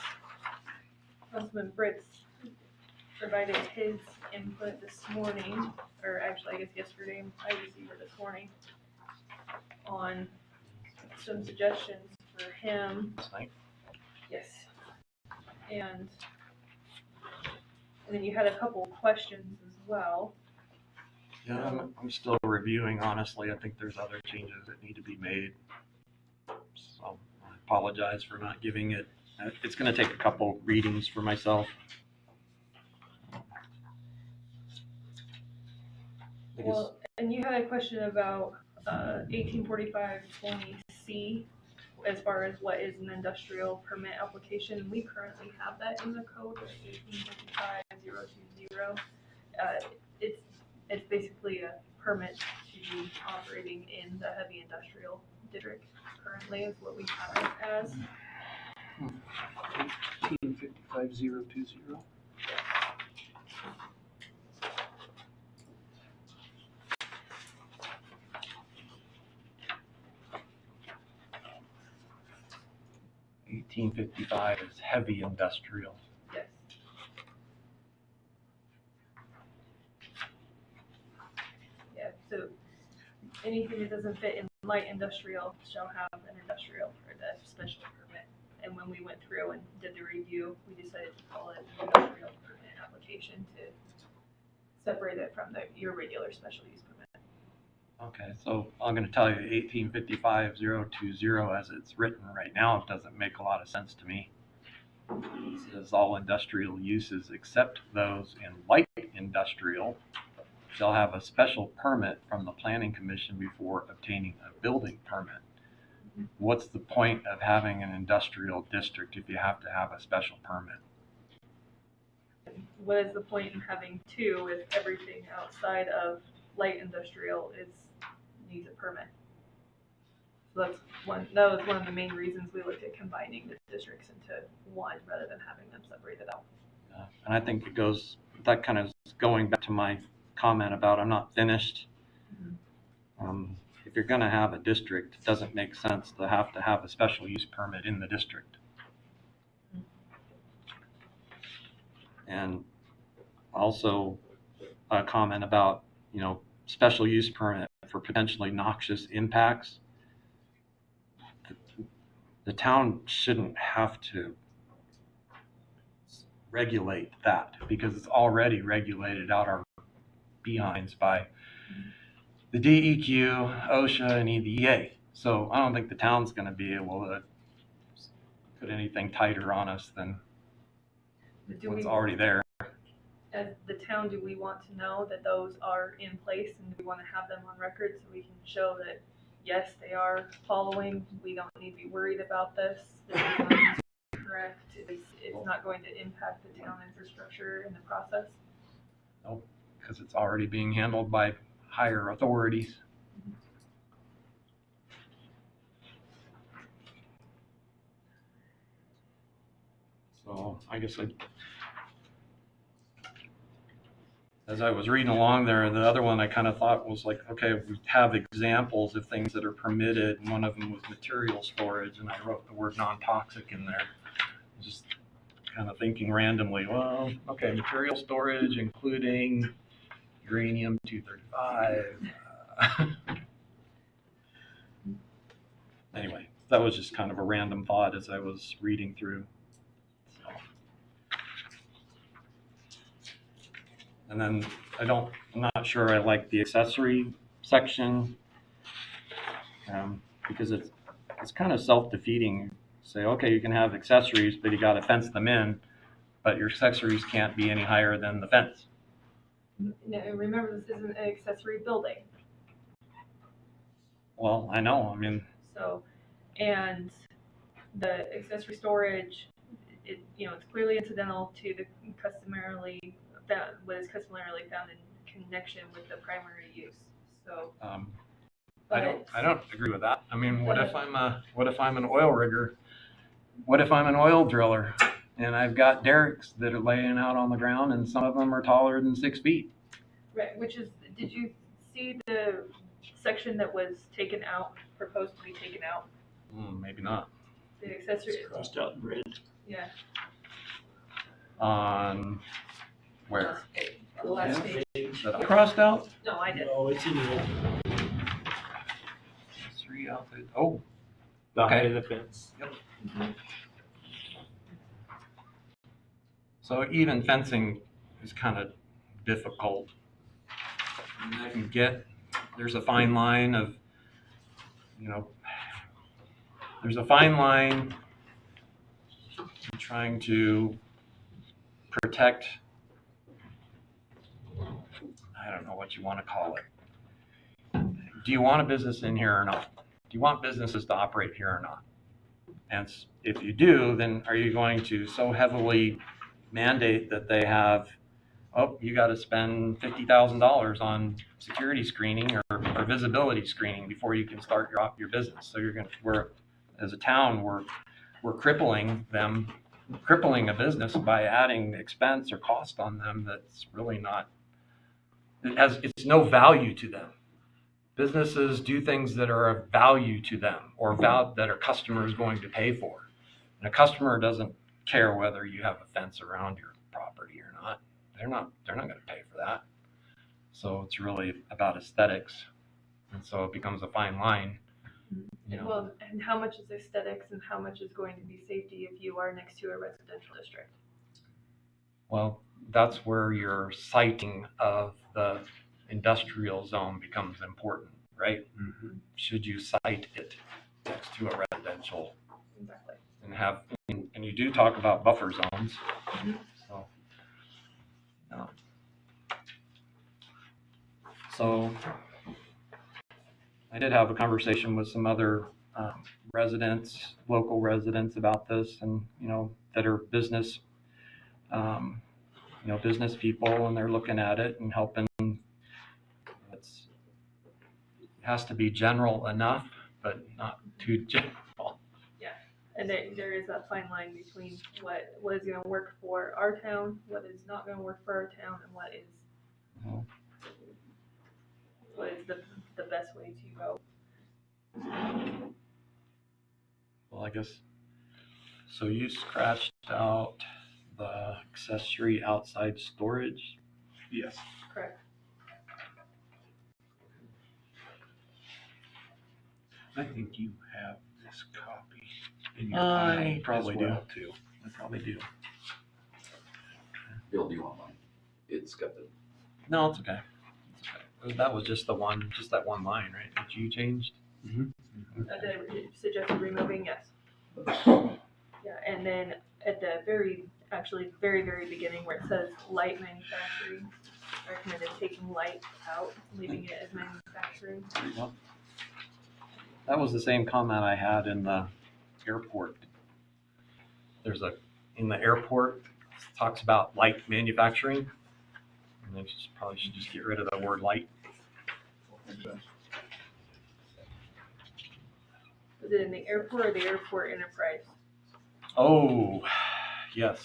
S11: Councilman Fritz provided his input this morning, or actually I guess yesterday, I received it this morning, on some suggestions for him.
S9: Last night.
S11: Yes. And then you had a couple questions as well.
S9: Yeah, I'm still reviewing, honestly. I think there's other changes that need to be made. So I apologize for not giving it. It's going to take a couple readings for myself.
S11: Well, and you had a question about 1845-20C as far as what is an industrial permit application. We currently have that in the code, 1855-020. It's basically a permit to be operating in the heavy industrial district currently is what we have it as.
S1: 1855020.
S9: $1855 is heavy industrial.
S11: Yes. Yeah, so anything that doesn't fit in light industrial shall have an industrial or the special permit. And when we went through and did the review, we decided to call it an industrial permit application to separate it from your regular special use permit.
S9: Okay, so I'm going to tell you 1855-020 as it's written right now, it doesn't make a lot of sense to me. It says all industrial uses except those in light industrial shall have a special permit from the planning commission before obtaining a building permit. What's the point of having an industrial district if you have to have a special permit?
S11: What is the point in having two if everything outside of light industrial needs a permit? So that was one of the main reasons we looked at combining the districts into one rather than having them separated out.
S9: And I think that kind of is going back to my comment about I'm not finished. If you're going to have a district, it doesn't make sense to have a special use permit in the district. And also a comment about, special use permit for potentially noxious impacts. The town shouldn't have to regulate that because it's already regulated out our behinds by the DEQ, OSHA, and EDA. So I don't think the town's going to be able to put anything tighter on us than
S11: Do
S9: what's
S11: we,
S9: already there.
S11: as the town, do we want to know that those are in place, and do we want to have them on record so we can show that, yes, they are following, we don't need to be worried about this, this is not correct, it's not going to impact the town infrastructure in the process?
S9: Because it's already being handled by higher authorities. So I guess as I was reading along there, the other one I kind of thought was like, okay, we have examples of things that are permitted, and one of them was material storage, and I wrote the word non-toxic in there. Just kind of thinking randomly, well, okay, material storage including uranium-235. Anyway, that was just kind of a random thought as I was reading through. So. And then I'm not sure I like the accessory section, because it's kind of self-defeating. Say, okay, you can have accessories, but you got to fence them in, but your accessories can't be any higher than the fence.
S11: No, remember, this isn't an accessory building,
S9: Well, I know, I mean,
S11: so, and the accessory storage, it's clearly incidental to the what is customarily found in connection with the primary use, so.
S9: I don't agree with that. I mean, what if I'm an oil rigger? What if I'm an oil driller and I've got derricks that are laying out on the ground and some of them are taller than 6 feet?
S11: Right, did you see the section that was taken out, proposed to be taken out?
S9: Maybe not.
S11: The accessory,
S7: It's crossed out in red.
S11: yeah.
S9: On where?
S11: On the last page.
S9: Is that crossed out?
S11: No, I did.
S7: No, it's in the open.
S9: 3 out there. Oh,
S7: The height
S9: okay.
S7: of the fence.
S9: So even fencing is kind of difficult. And I can get, there's a fine line of, there's a fine line in trying to protect, I don't know what you want to call it. Do you want a business in here or not? Do you want businesses to operate here or not? And if you do, then are you going to so heavily mandate that they have, oh, you got to spend $50,000 on security screening or visibility screening before you can start your business? So as a town, we're crippling a business by adding expense or cost on them that's really not, it's no value to them. Businesses do things that are of value to them or that a customer is going to pay for. And a customer doesn't care whether you have a fence around your property or not. They're not going to pay for that. So it's really about aesthetics. And so it becomes a fine line.
S11: Well, and how much is aesthetics and how much is going to be safety if you are next to a residential district?
S9: Well, that's where your siting of the industrial zone becomes important, right? Mm-hmm. Should you site it next to a residential?
S11: Exactly.
S9: And you do talk about buffer zones.
S11: Mm-hmm.
S9: So I did have a conversation with some other local residents about this, and that are business, business people, and they're looking at it and helping. It has to be general enough, but not too general.
S11: Yeah, and there is that fine line between what is going to work for our town, what is not going to work for our town, and what is the best way to go.
S9: Well, I guess, so you scratched out the accessory outside storage?
S1: Yes.
S11: Correct.
S1: I think you have this copy in your
S9: I
S1: file
S9: probably
S1: as
S9: do.
S1: well, too.
S9: I probably do.
S2: Bill, do you want mine? It's got the,
S9: No, it's okay. It's okay. That was just that one line, right, that you changed?
S11: Suggested removing, yes. Yeah, and then at the very actually very, very beginning where it says light manufacturing. I recommended taking light out, leaving it as manufacturing.
S9: That was the same comment I had in the airport. In the airport, it talks about light manufacturing. And they probably should just get rid of the word light.
S11: Was it in the airport or the airport enterprise?
S9: Oh, yes.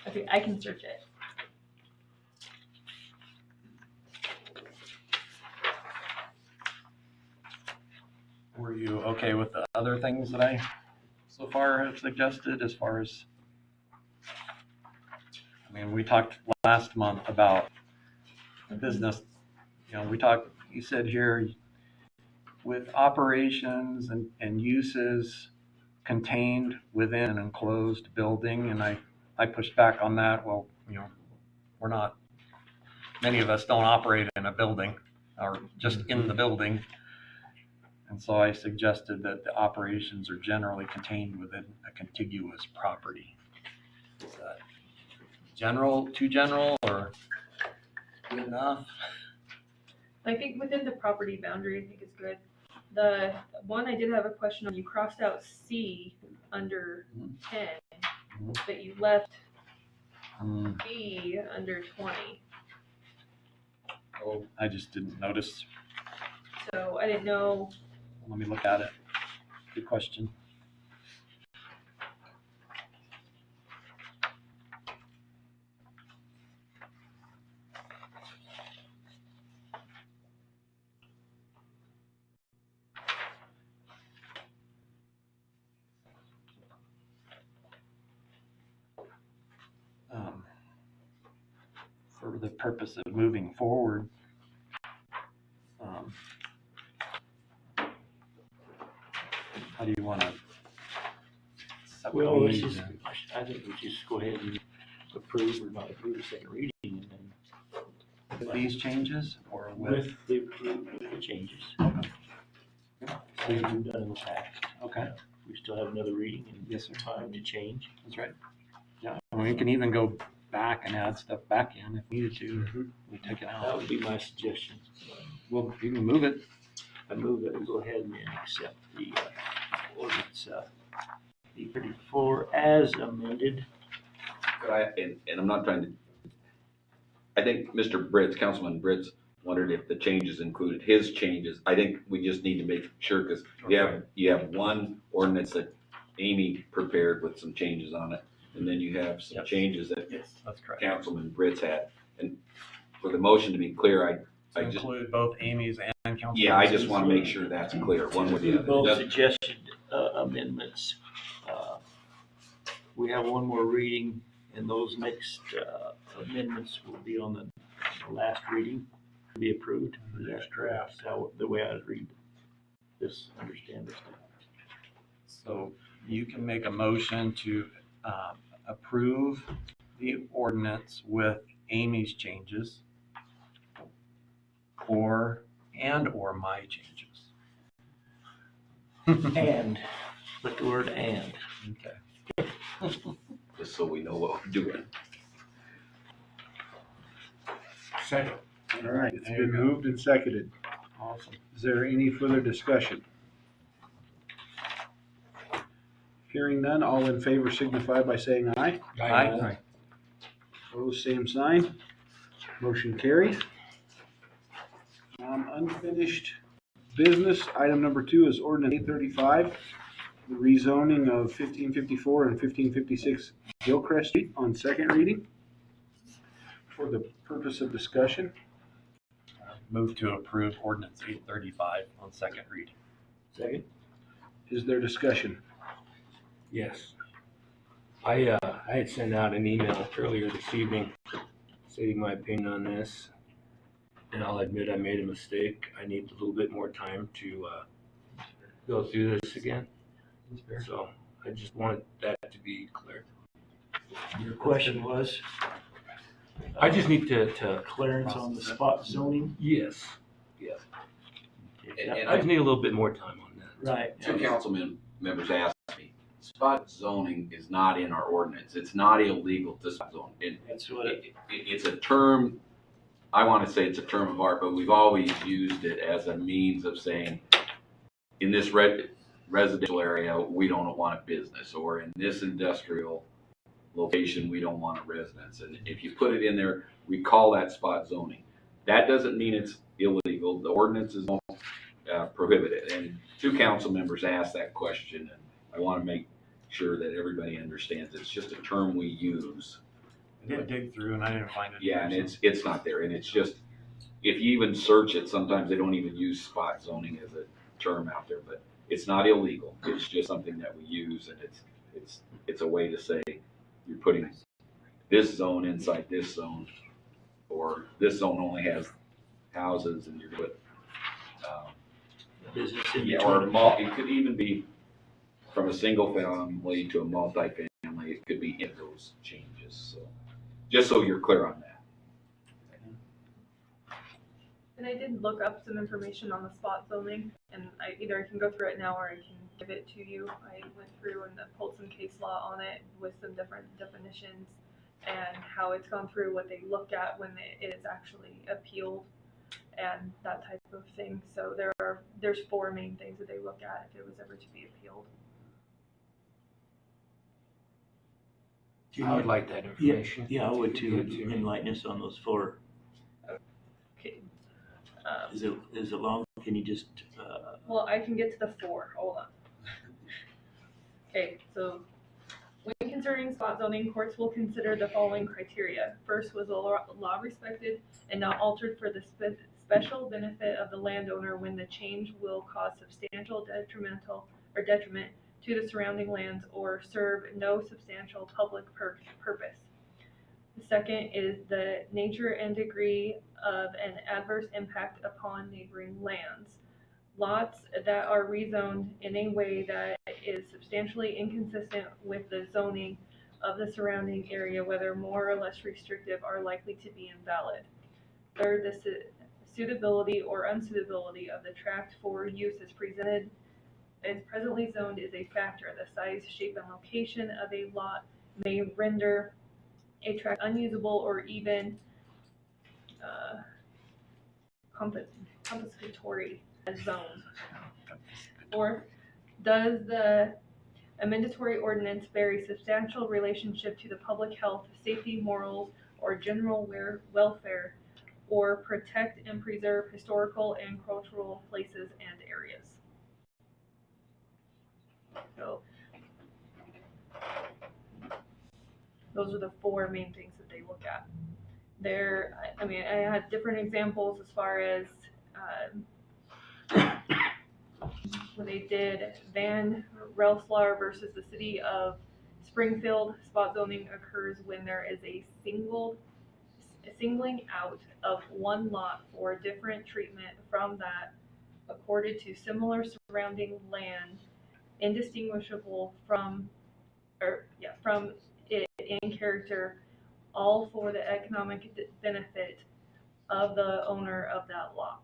S11: Okay, I can search it.
S9: Were you okay with the other things that I so far have suggested as far as, I mean, we talked last month about business, you said here with operations and uses contained within an enclosed building, and I pushed back on that. Well, many of us don't operate in a building or just in the building. And so I suggested that the operations are generally contained within a contiguous property. Is that too general, or good enough?
S11: I think within the property boundary, I think is good. The one I did have a question on, you crossed out C under 10, but you left B under 20.
S9: Oh, I just didn't notice.
S11: So I didn't know.
S9: Let me look at it. Good question. For the purpose of moving forward, how do you want to?
S7: Well, let's just, I think we just go ahead and approve or not approve the second reading, and then
S9: With these changes, or
S7: with the changes.
S9: Okay.
S7: We've done in the past.
S9: Okay,
S7: We still have another reading and
S9: yes, sir.
S7: time to change.
S9: That's right. Yeah, and we can even go back and add stuff back in if needed to. We take it
S7: That
S9: out.
S7: would be my suggestion.
S9: Well, you can move it.
S7: I move that we go ahead and accept the ordinance, B34 as amended.
S2: And I'm not trying to, I think Mr. Britz, Councilman Britz, wondered if the changes included his changes. I think we just need to make sure, because you have one ordinance that Amy prepared with some changes on it, and then you have some changes that
S9: That's correct.
S2: Councilman Britz had. And for the motion to be clear, I just,
S9: include both Amy's and Councilman's.
S2: yeah, I just want to make sure that's clear, one way or the
S7: Both
S2: other.
S7: suggested amendments. We have one more reading, and those next amendments will be on the last reading to be approved. That's correct. How, the way I read this, understand this.
S9: So you can make a motion to approve the ordinance with Amy's changes or my changes.
S7: And, put the word and.
S9: Okay.
S2: Just so we know what we're doing.
S4: Second.
S1: All right, it's
S9: There you
S1: been
S9: go.
S1: moved and seconded.
S9: Awesome.
S1: Is there any further discussion? Hearing none, all in favor signify by saying aye.
S9: Aye.
S1: Opposed, same sign. Motion carries. Unfinished business, item number 2 is ordinance 835, the rezoning of 1554 and 1556 Gilchrist Street on second reading. For the purpose of discussion,
S9: Move to approve ordinance 835 on second reading.
S7: Second?
S1: is there discussion?
S6: Yes. I had sent out an email earlier this evening stating my opinion on this. And I'll admit I made a mistake. I need a little bit more time to go through this again. So I just wanted that to be clear.
S7: Your question was?
S6: I just need to
S7: Clearance on the spot zoning?
S6: yes.
S2: And
S6: I just need a little bit more time on that.
S7: Right.
S2: Two council members asked me spot zoning is not in our ordinance. It's not illegal to spot zone.
S7: That's what
S2: It's a term, I want to say it's a term of art, but we've always used it as a means of saying, in this residential area, we don't want a business, or in this industrial location, we don't want a residence. And if you put it in there, we call that spot zoning. That doesn't mean it's illegal. The ordinances don't prohibit it. And 2 council members asked that question, and I want to make sure that everybody understands it's just a term we use.
S9: I did dig through and I didn't find it.
S2: Yeah, and it's not there. And it's just, if you even search it, sometimes they don't even use spot zoning as a term out there, but it's not illegal. It's just something that we use, and it's a way to say you're putting this zone inside this zone, or this zone only has houses, and you're put
S7: business in
S2: yeah,
S7: between.
S2: or it could even be from a single family to a multi-family. It could be in those changes. So just so you're clear on that.
S11: And I did look up some information on the spot zoning, and I can go through it now or I can give it to you. I went through and pulled some case law on it with some different definitions and how it's gone through, what they look at when it is actually appealed and that type of thing. So there's 4 main things that they look at if it was ever to be appealed.
S6: I would like that information.
S7: Yeah, I would too, enlighten us on those 4.
S11: Okay.
S7: Is it long? Can you just,
S11: Well, I can get to the 4. Hold on. Okay, so when concerning spot zoning, courts will consider the following criteria. First, was the law respected and not altered for the special benefit of the landowner when the change will cause substantial detriment to the surrounding lands or serve no substantial public purpose. The second is the nature and degree of an adverse impact upon neighboring lands. Lots that are rezoned in a way that is substantially inconsistent with the zoning of the surrounding area, whether more or less restrictive, are likely to be invalid. Third, the suitability or unsuitability of the tract for use as presently zoned is a factor. The size, shape, and location of a lot may render a tract unusable or even compensatory as zoned. Fourth, does the amendatory ordinance bear a substantial relationship to the public health, safety, morals, or general welfare, or protect and preserve historical and cultural places and areas? So those are the 4 main things that they look at. I had different examples as far as when they did Van Rensselaer versus the city of Springfield. Spot zoning occurs when there is a singling out of one lot for different treatment from that accorded to similar surrounding land, indistinguishable from it in character, all for the economic benefit of the owner of that lot.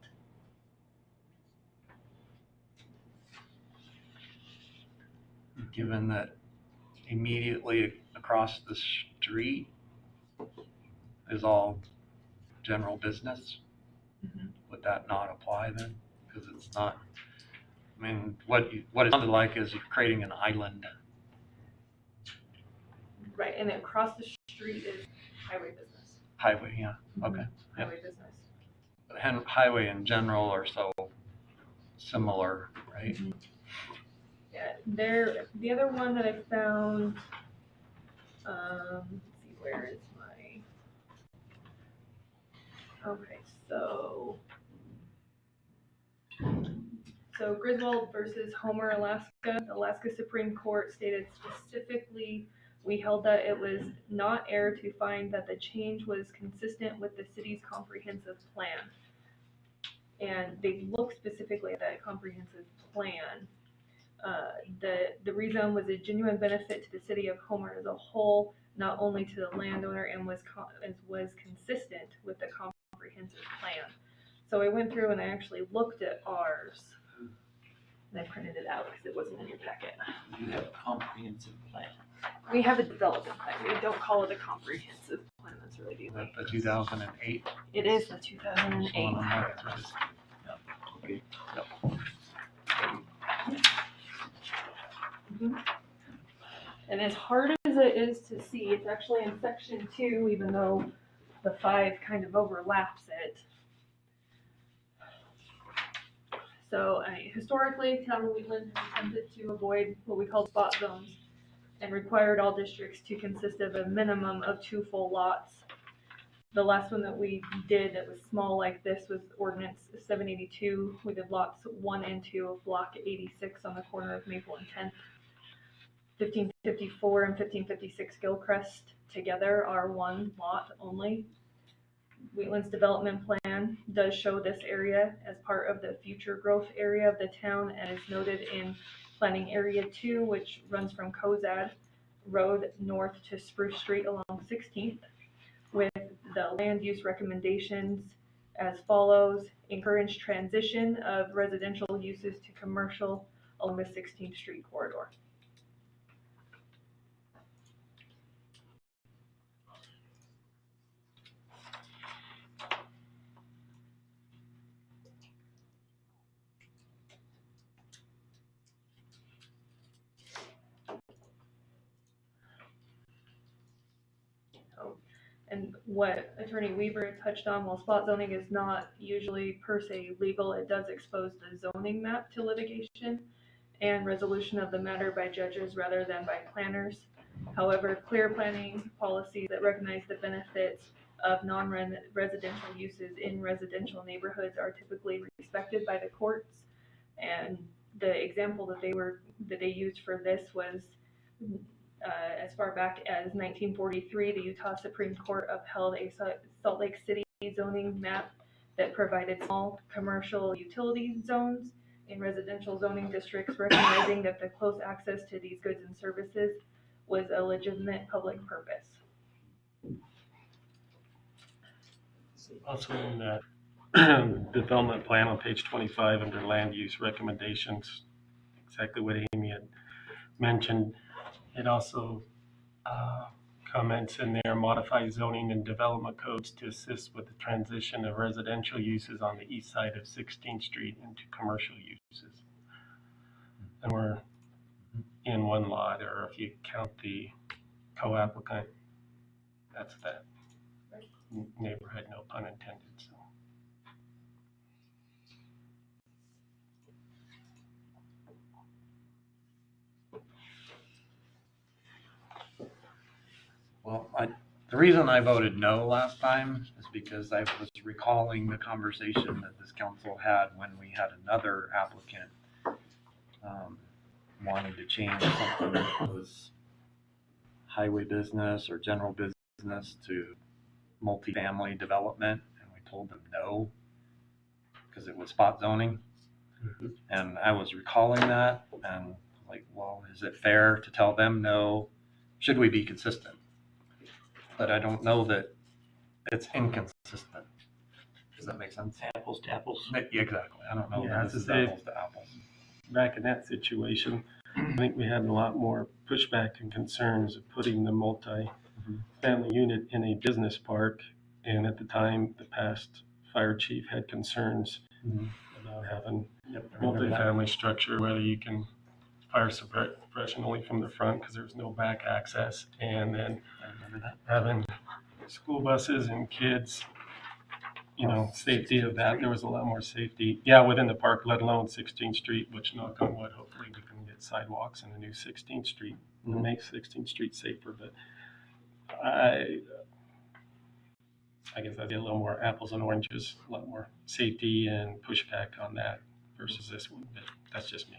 S9: Given that immediately across the street is all general business, would that not apply then? Because it's not, what it sounded like is you're creating an island.
S11: Right, and across the street is highway business.
S9: Highway, yeah, okay.
S11: Highway business.
S9: And highway in general are so similar, right?
S11: Yeah, the other one that I found, let's see, where is okay, so Griswold versus Homer, Alaska. Alaska Supreme Court stated specifically, we held that it was not error to find that the change was consistent with the city's comprehensive plan. And they looked specifically at that comprehensive plan. The rezone was a genuine benefit to the city of Homer as a whole, not only to the landowner, and was consistent with the comprehensive plan. So I went through and I actually looked at ours. And I printed it out because it wasn't in your packet.
S7: You have a comprehensive plan.
S11: We have a development plan. We don't call it a comprehensive plan. That's really the only.
S4: The 2008
S11: It is the 2008.
S4: one on that, so it's-
S7: Okay.
S11: And as hard as it is to see, it's actually in section 2, even though the 5 kind of overlaps it. So historically, town of Wheatland has attempted to avoid what we call spot zones and required all districts to consist of a minimum of 2 full lots. The last one that we did that was small like this was Ordinance 782. We did lots 1 and 2 of block 86 on the corner of Maple and 10th. 1554 and 1556 Gilcrest together are 1 lot only. Wheatland's development plan does show this area as part of the future growth area of the town and is noted in Planning Area 2, which runs from Cozad Road north to Spruce Street along 16th, with the land use recommendations as follows: encourage transition of residential uses to commercial along the 16th Street corridor. And what Attorney Weaver touched on, while spot zoning is not usually per se legal, it does expose the zoning map to litigation and resolution of the matter by judges rather than by planners. However, clear planning policies that recognize the benefits of non-residential uses in residential neighborhoods are typically respected by the courts. And the example that they used for this was as far back as 1943, the Utah Supreme Court upheld a Salt Lake City zoning map that provided small commercial utility zones in residential zoning districts, recognizing that the close access to these goods and services was a legitimate public purpose.
S4: Also in the development plan on page 25 under land use recommendations, exactly what Amy had mentioned. It also comments in there, modify zoning and development codes to assist with the transition of residential uses on the east side of 16th Street into commercial uses. And we're in 1 lot, or if you count the co-applicant, that's that neighborhood, no pun intended. So.
S9: Well, the reason I voted no last time is because I was recalling the conversation that this council had when we had another applicant wanting to change something that was highway business or general business to multifamily development, and we told them no because it was spot zoning. And I was recalling that and like, well, is it fair to tell them no? Should we be consistent? But I don't know that it's inconsistent. Does that make sense?
S7: Apples to apples.
S9: Yeah, exactly. I don't know
S4: Yeah,
S9: that this is
S4: it's-
S9: apples to apples.
S4: Back in that situation, I think we had a lot more pushback and concerns of putting the multi-family unit in a business park. And at the time, the past fire chief had concerns about having multi-family structure, whether you can fire suppression only from the front because there's no back access, and then
S9: I remember that.
S4: having school buses and kids, you know, safety of that. There was a lot more safety, within the park, let alone 16th Street, which, knock on wood, hopefully we can get sidewalks in the new 16th Street and make 16th Street safer. But I guess I'd be a little more apples and oranges, a lot more safety and pushback on that versus this one. But that's just me.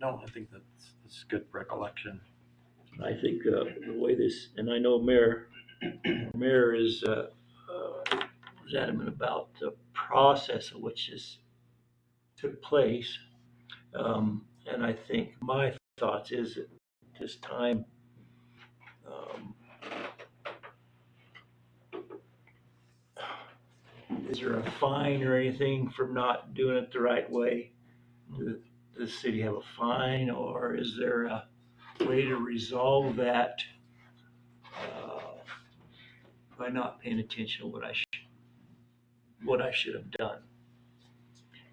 S7: No, I think that's good recollection. I think the way this, and I know Mayor is was adamant about the process of which this took place. And I think my thoughts is at this time, is there a fine or anything for not doing it the right way? The the city have a fine, or is there a way to resolve that by not paying attention to what I should have done?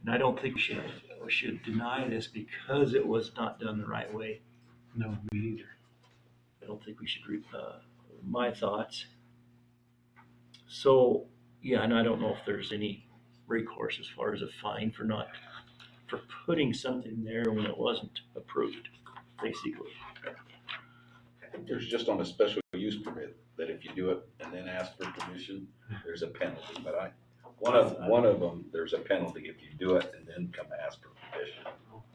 S7: And I don't think we should deny this because it was not done the right way.
S1: No, me either.
S7: I don't think we should, my thoughts. So, yeah, and I don't know if there's any recourse as far as a fine for putting something there when it wasn't approved, basically.
S2: I think there's just on a special use permit, that if you do it and then ask for permission, there's a penalty. But one of them, there's a penalty if you do it and then come ask for permission.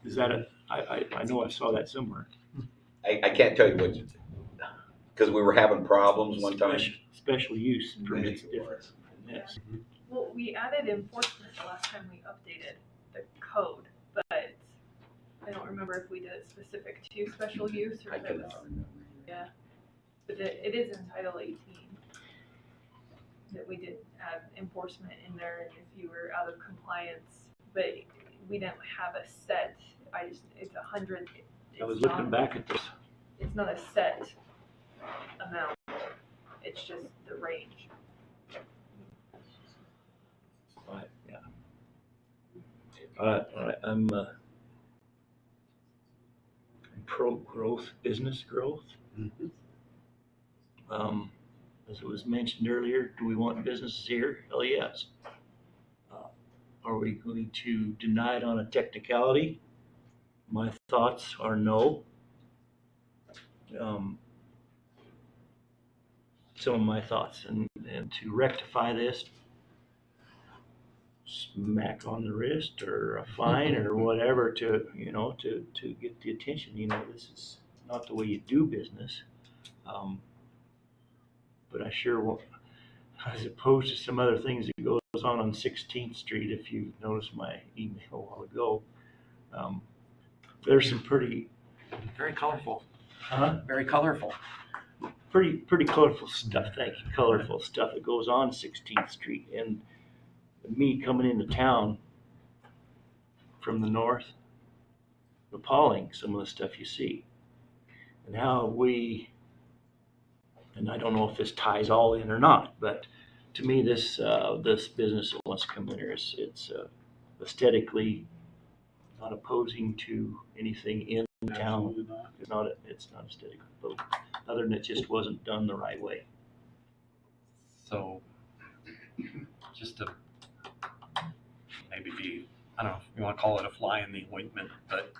S7: Is that I know I saw that somewhere.
S2: I can't tell you what, because we were having problems one time.
S7: Special use permits different than this.
S11: Well, we added enforcement the last time we updated the code, but I don't remember if we did it specific to special use or
S2: I
S11: if it was,
S2: cannot remember.
S11: yeah. But it is in Title 18 that we did add enforcement in there and if you were out of compliance, but we didn't have a set, it's 100.
S7: I was looking back at this.
S11: It's not a set amount, it's just the range.
S7: Right, yeah. I'm pro growth, business growth. As it was mentioned earlier, do we want businesses here? Hell yes. Are we going to deny it on a technicality? My thoughts are no. Some of my thoughts, and to rectify this, smack on the wrist or a fine or whatever to get the attention. This is not the way you do business. But I sure want, as opposed to some other things that goes on 16th Street, if you noticed my email a while ago, there's some pretty,
S9: Very colorful,
S7: huh?
S9: very colorful.
S7: Pretty colorful stuff. Thank you. Colorful stuff that goes on 16th Street. And me coming into town from the north, appalling some of the stuff you see. And how and I don't know if this ties all in or not, but to me this business that wants to come in here, it's aesthetically not opposing to anything in town. It's not aesthetic, other than it just wasn't done the right way.
S9: So, just to maybe be, I don't know if you want to call it a fly in the ointment, but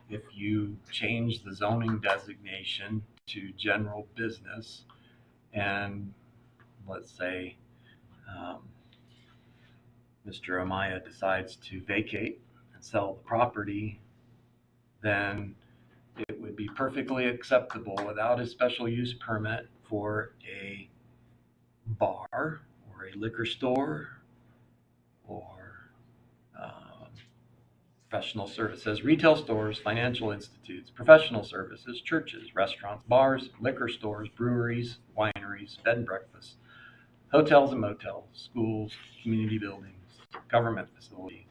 S9: if you change the zoning designation to general business, and let's say Mr. Amaya decides to vacate and sell the property, then it would be perfectly acceptable without a special use permit for a bar or a liquor store or professional services, retail stores, financial institutes, professional services, churches, restaurants, bars, liquor stores, breweries, wineries, bed and breakfasts, hotels and motels, schools, community buildings, government facilities.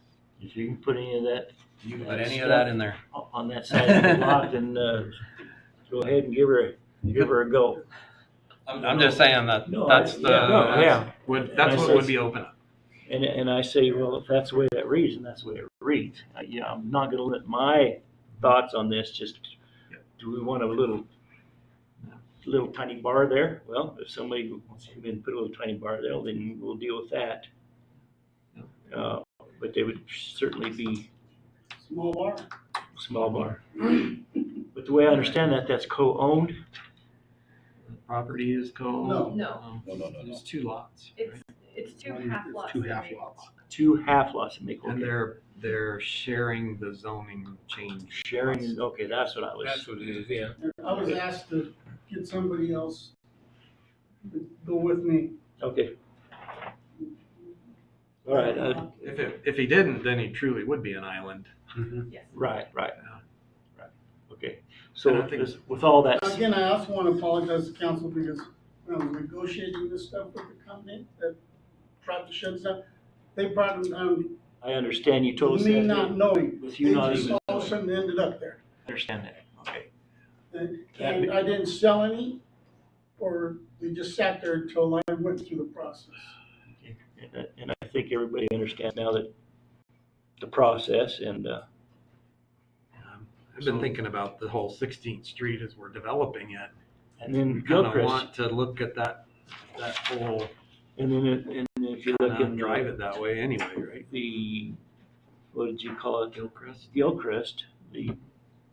S7: If you can put any of that,
S9: You can put any of that in there.
S7: on that side of the lot, then go ahead and give her a go.
S9: I'm just saying that
S7: No,
S9: that's
S7: yeah.
S9: that's what would be open up.
S7: And I say, well, if that's the way that reads, then that's the way it reads. I'm not going to let my thoughts on this just, do we want a little tiny bar there? Well, if somebody wants to come in and put a little tiny bar there, then we'll deal with that. But they would certainly be
S10: Small bar.
S7: small bar. But the way I understand that, that's co-owned.
S9: Property is co-owned.
S11: No,
S2: No.
S9: There's two lots.
S11: it's two half lots.
S1: Two
S11: that
S1: half
S11: make
S1: lots.
S7: Two half lots that make,
S9: And
S7: okay.
S9: they're sharing the zoning change.
S7: Sharing is, okay, that's what I was.
S6: That's what it is, yeah.
S10: I was asked to get somebody else to go with me.
S7: Okay. All right,
S9: If he didn't, then he truly would be an island.
S11: Yes.
S7: right.
S9: Yeah.
S7: Okay,
S9: And
S7: so
S9: I think-
S7: with all that,
S10: Again, I also want to apologize to council because when I was negotiating this stuff with the company that tried to shut us down, they brought them down
S7: I understand you told us
S10: me
S7: that.
S10: not knowing.
S7: With you
S10: They
S7: not
S10: just
S7: even
S10: saw all of a sudden ended up there.
S7: Understand that, okay.
S10: And I didn't sell any, or they just sat there until I went through the process.
S7: Okay. And I think everybody understands now that the process and,
S9: I've been thinking about the whole 16th Street as we're developing it.
S7: and then
S9: We kind of
S7: Gilchrist,
S9: want to look at that whole,
S7: and then if you look
S9: kind
S7: in
S9: of drive it that way anyway, right?
S7: the, what did you call it?
S9: Gilchrist?
S7: Gilchrist, the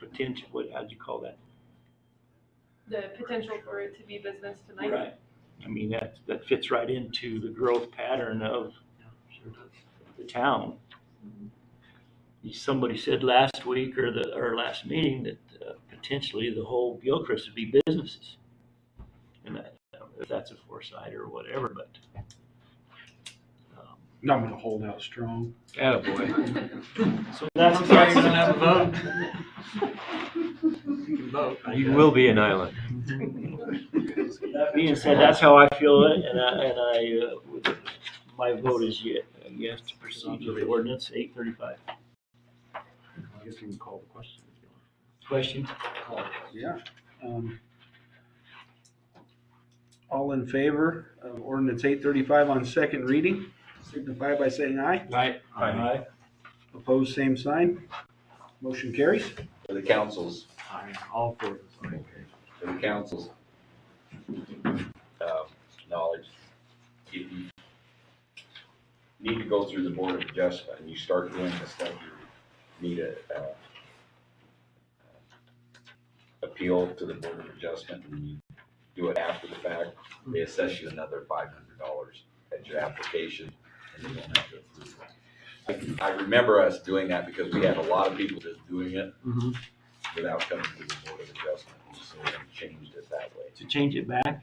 S7: potential, how'd you call that?
S11: The potential for it to be business tonight.
S7: Right. I mean, that fits right into the growth pattern of the town. Somebody said last week or last meeting that potentially the whole Gilchrist would be businesses. And I don't know if that's a foresight or whatever, but.
S1: I'm gonna hold out strong.
S6: Attaboy.
S7: So that's.
S9: I'm sorry, you don't have a vote. You can vote. I
S6: You
S9: guess.
S6: will be an island.
S7: That being said, that's how I feel it, and my vote is yes to proceed with ordinance 835.
S9: I guess you can call the question if you want.
S7: Question?
S1: Yeah. All in favor of ordinance 835 on second reading, signify by saying aye.
S7: Aye.
S1: Opposed, same sign. Motion carries.
S2: For the council's,
S9: All for this.
S2: for the council's knowledge, if you need to go through the Board of Adjustment and you start doing the stuff, you need a appeal to the Board of Adjustment, and you do it after the fact, they assess you another $500 at your application, and they don't have to approve it. I remember us doing that because we had a lot of people just doing it without coming to the Board of Adjustment, and so we changed it that way.
S7: To change it back?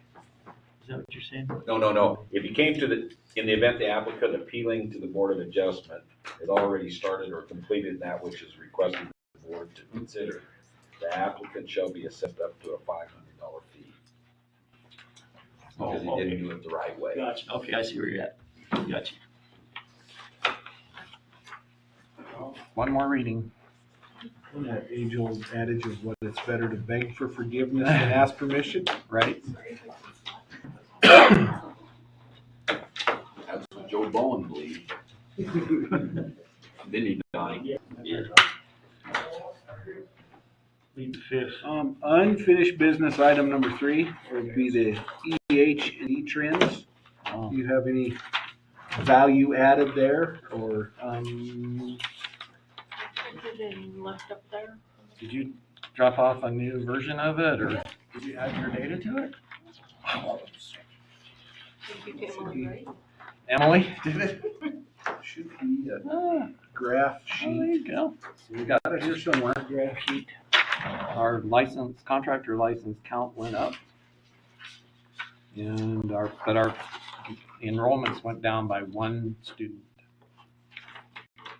S7: Is that what you're saying?
S2: No. If you came to in the event the applicant appealing to the Board of Adjustment has already started or completed that which is requested the board to consider, the applicant shall be assessed up to a $500 fee. Because he didn't do it the right way.
S7: Gotcha. Okay, I see where you're at. Gotcha.
S9: One more reading.
S1: That age-old adage of what it's better to beg for forgiveness than ask permission.
S9: Right?
S2: That's what Joe Bowen believed. Then he died.
S7: Yeah. Lead the fifth.
S1: Unfinished business item number 3 would be the EH and E trends. Do you have any value added there, or
S11: Printed and left up there.
S9: Did you drop off a new version of it, or did you add your data to it?
S3: Thank you, Emily, right?
S9: Emily did it?
S1: should be a graph
S9: Oh, there
S1: sheet?
S9: you go. We got
S1: Got it here somewhere.
S7: Graph sheet.
S9: our contractor license count went up. And our enrollments went down by 1 student.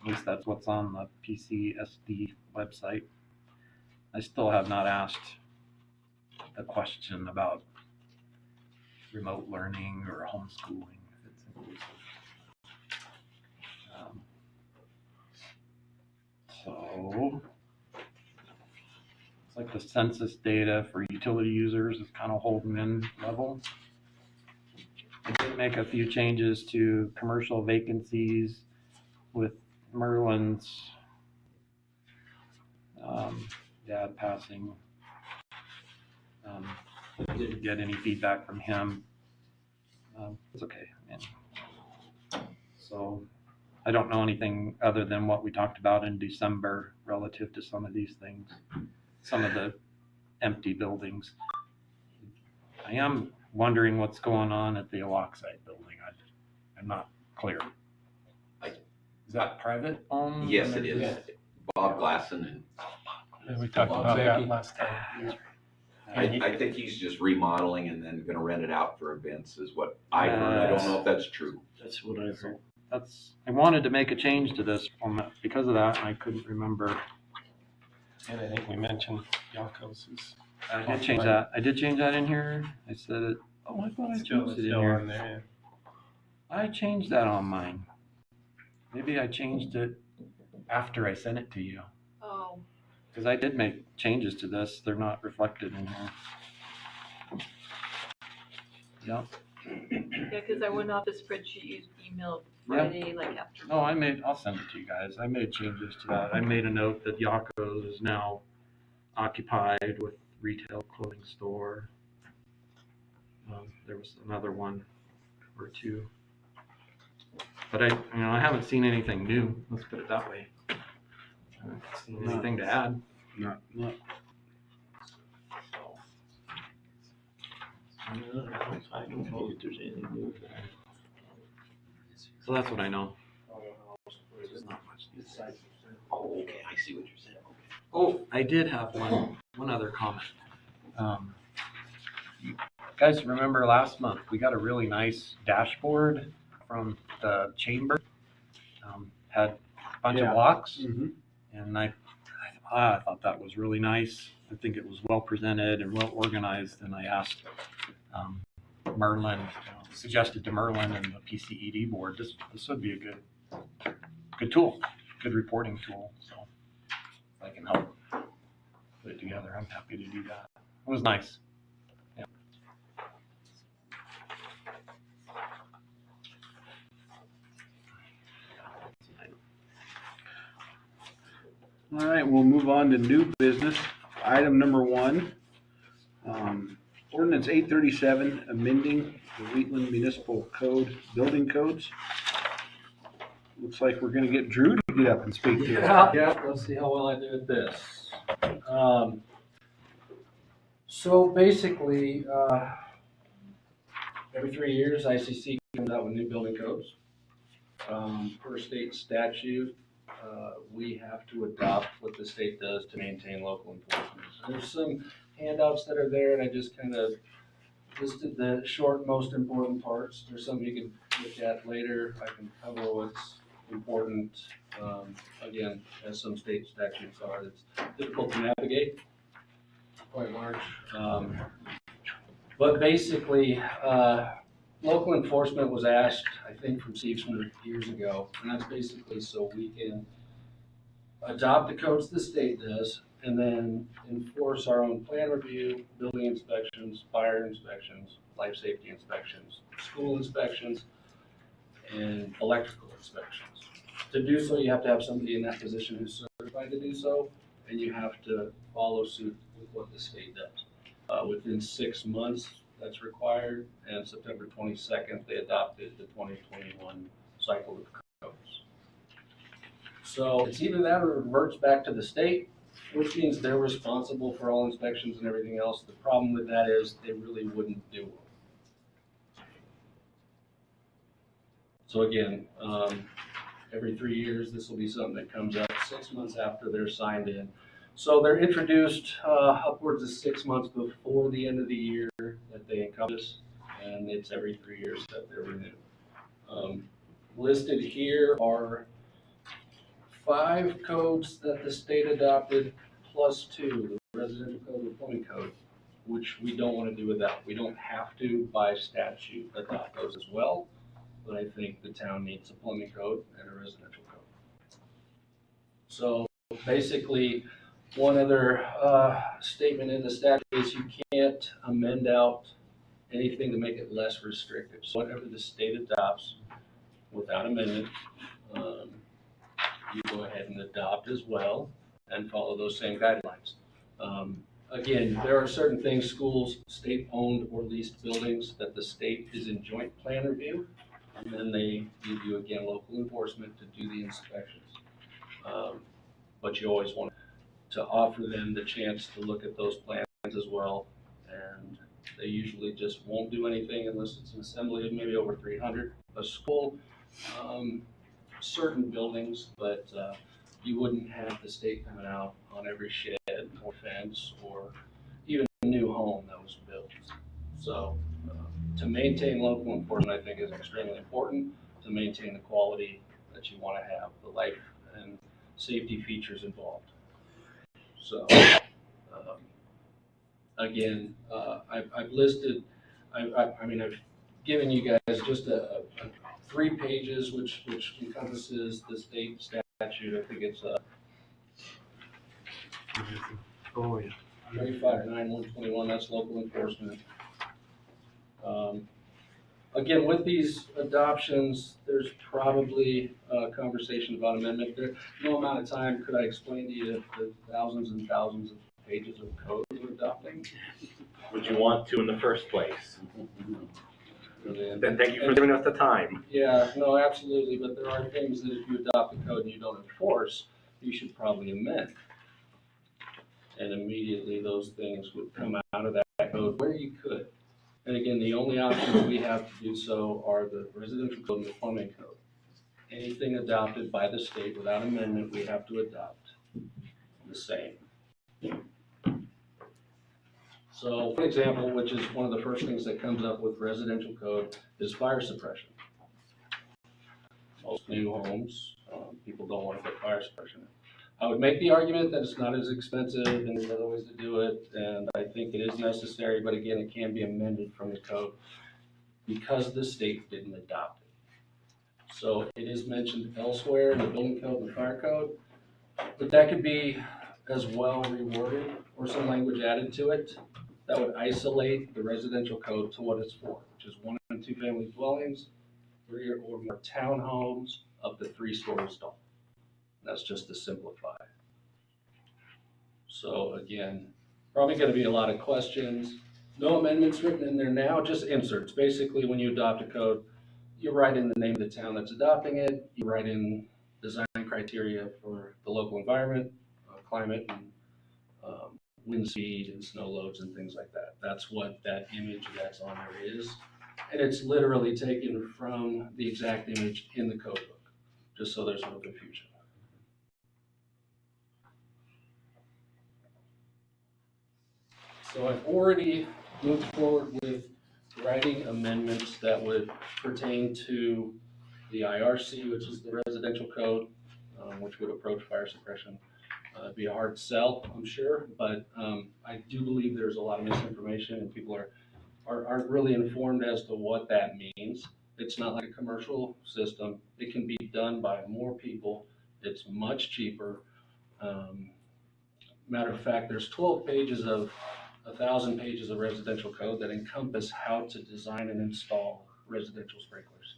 S9: At least that's what's on the PCSD website. I still have not asked the question about remote learning or homeschooling, if it's inclusive. So it's like the census data for utility users is kind of holding in level. I did make a few changes to commercial vacancies with Merlin's dad passing. Didn't get any feedback from him. It's okay. So I don't know anything other than what we talked about in December relative to some of these things, some of the empty buildings. I am wondering what's going on at the Eloxide building. I'm not clear. Is that private owned?
S2: Yes, it is. Bob Glasson, and
S4: Yeah, we talked about that last time.
S2: I think he's just remodeling and then gonna rent it out for events is what I heard. I don't know if that's true.
S7: That's what I've heard.
S9: I wanted to make a change to this on that, because of that, and I couldn't remember.
S4: And I think we mentioned Yakos's.
S9: I did change that. I did change that in here. I said it. Oh, I thought I changed it in
S4: Still
S9: here.
S4: on there.
S9: I changed that on mine. Maybe I changed it after I sent it to you.
S3: Oh,
S9: Because I did make changes to this, they're not reflected in here. Yep.
S3: Yeah, cause I went off the spreadsheet you emailed Friday, like after.
S9: No, I'll send it to you guys. I made changes to that. I made a note that Yaco's is now occupied with retail clothing store. There was another one or two. But I haven't seen anything new, let's put it that way. I haven't seen anything to add.
S1: Not.
S7: I don't know if there's anything new.
S9: So that's what I know.
S7: Oh, okay, I see what you're saying.
S9: Oh, I did have one other comment. You guys remember last month, we got a really nice dashboard from the chamber. Had a bunch of blocks, and I thought that was really nice. I think it was well presented and well organized, and I asked Merlin, suggested to Merlin and the PCED board, this would be a good tool, good reporting tool. So if I can help put it together, I'm happy to do that. It was nice. Yeah.
S1: All right, we'll move on to new business. Item number 1, Ordinance 837, amending the Wheatland Municipal Code, building codes. Looks like we're gonna get Drew to get up and speak to it.
S12: Yeah, let's see how well I do at this. So basically, every 3 years, ICC comes out with new building codes. Per state statute, we have to adopt what the state does to maintain local enforcement. So there's some handouts that are there, and I just kind of listed the short, most important parts. There's some you can look at later. I can cover what's important. Again, as some state statutes are, it's difficult to navigate, quite large. But basically, local enforcement was asked, I think, from Steve Smith years ago, and that's basically so we can adopt the codes the state does, and then enforce our own plan review, building inspections, fire inspections, life safety inspections, school inspections, and electrical inspections. To do so, you have to have somebody in that position who's certified to do so, and you have to follow suit with what the state does. Within 6 months, that's required, and September 22nd, they adopted the 2021 cycle of codes. So it's either that or it reverts back to the state, which means they're responsible for all inspections and everything else. The problem with that is they really wouldn't do them. So again, every 3 years, this will be something that comes up 6 months after they're signed in. So they're introduced upwards of 6 months before the end of the year that they encompass, and it's every 3 years that they're renewed. Listed here are 5 codes that the state adopted, plus 2, the residential code and the plumbing code, which we don't want to do without. We don't have to, by statute, adopt those as well, but I think the town needs a plumbing code and a residential code. So basically, one other statement in the statute is you can't amend out anything to make it less restrictive. So whatever the state adopts without amendment, you go ahead and adopt as well and follow those same guidelines. Again, there are certain things, schools, state-owned or leased buildings that the state is in joint plan review, and then they give you, again, local enforcement to do the inspections. But you always want to offer them the chance to look at those plans as well, and they usually just won't do anything unless it's an assembly of maybe over 300. A school, certain buildings, but you wouldn't have the state coming out on every shed or fence or even a new home that was built. So to maintain local enforcement, I think, is extremely important to maintain the quality that you want to have, the life and safety features involved. So again, I've listed, I mean, I've given you guys just a 3 pages, which encompasses the state statute. I think it's
S4: Oh, yeah.
S12: 359121, that's local enforcement. Again, with these adoptions, there's probably a conversation about amendment. There, no amount of time could I explain to you the thousands and thousands of pages of code we're adopting.
S7: Would you want to in the first place?
S12: Really.
S7: Then thank you for giving us the time.
S12: Yeah, no, absolutely, but there are things that if you adopt the code and you don't enforce, you should probably amend. And immediately those things would come out of that code where you could. And again, the only options we have to do so are the residential code and the plumbing code. Anything adopted by the state without amendment, we have to adopt the same. So, for example, which is one of the first things that comes up with residential code, is fire suppression. Most new homes, people don't want to put fire suppression in. I would make the argument that it's not as expensive and there's other ways to do it, and I think it is necessary, but again, it can be amended from the code because the state didn't adopt it. So it is mentioned elsewhere in the building code and the fire code, but that could be as well reworded or some language added to it that would isolate the residential code to what it's for, which is 1 and 2 family dwellings, 3 or more townhomes up to 3 stories tall. That's just to simplify. So again, probably gonna be a lot of questions. No amendments written in there now, just inserts. Basically, when you adopt a code, you write in the name of the town that's adopting it, you write in design criteria for the local environment, climate, and wind speed and snow loads and things like that. That's what that image that's on there is. And it's literally taken from the exact image in the code book, just so there's no confusion. So I've already moved forward with writing amendments that would pertain to the IRC, which is the residential code, which would approach fire suppression. It'd be a hard sell, I'm sure, but I do believe there's a lot of misinformation and people aren't really informed as to what that means. It's not like a commercial system. It can be done by more people. It's much cheaper. Matter of fact, there's 12 pages of 1,000 pages of residential code that encompass how to design and install residential sprinklers.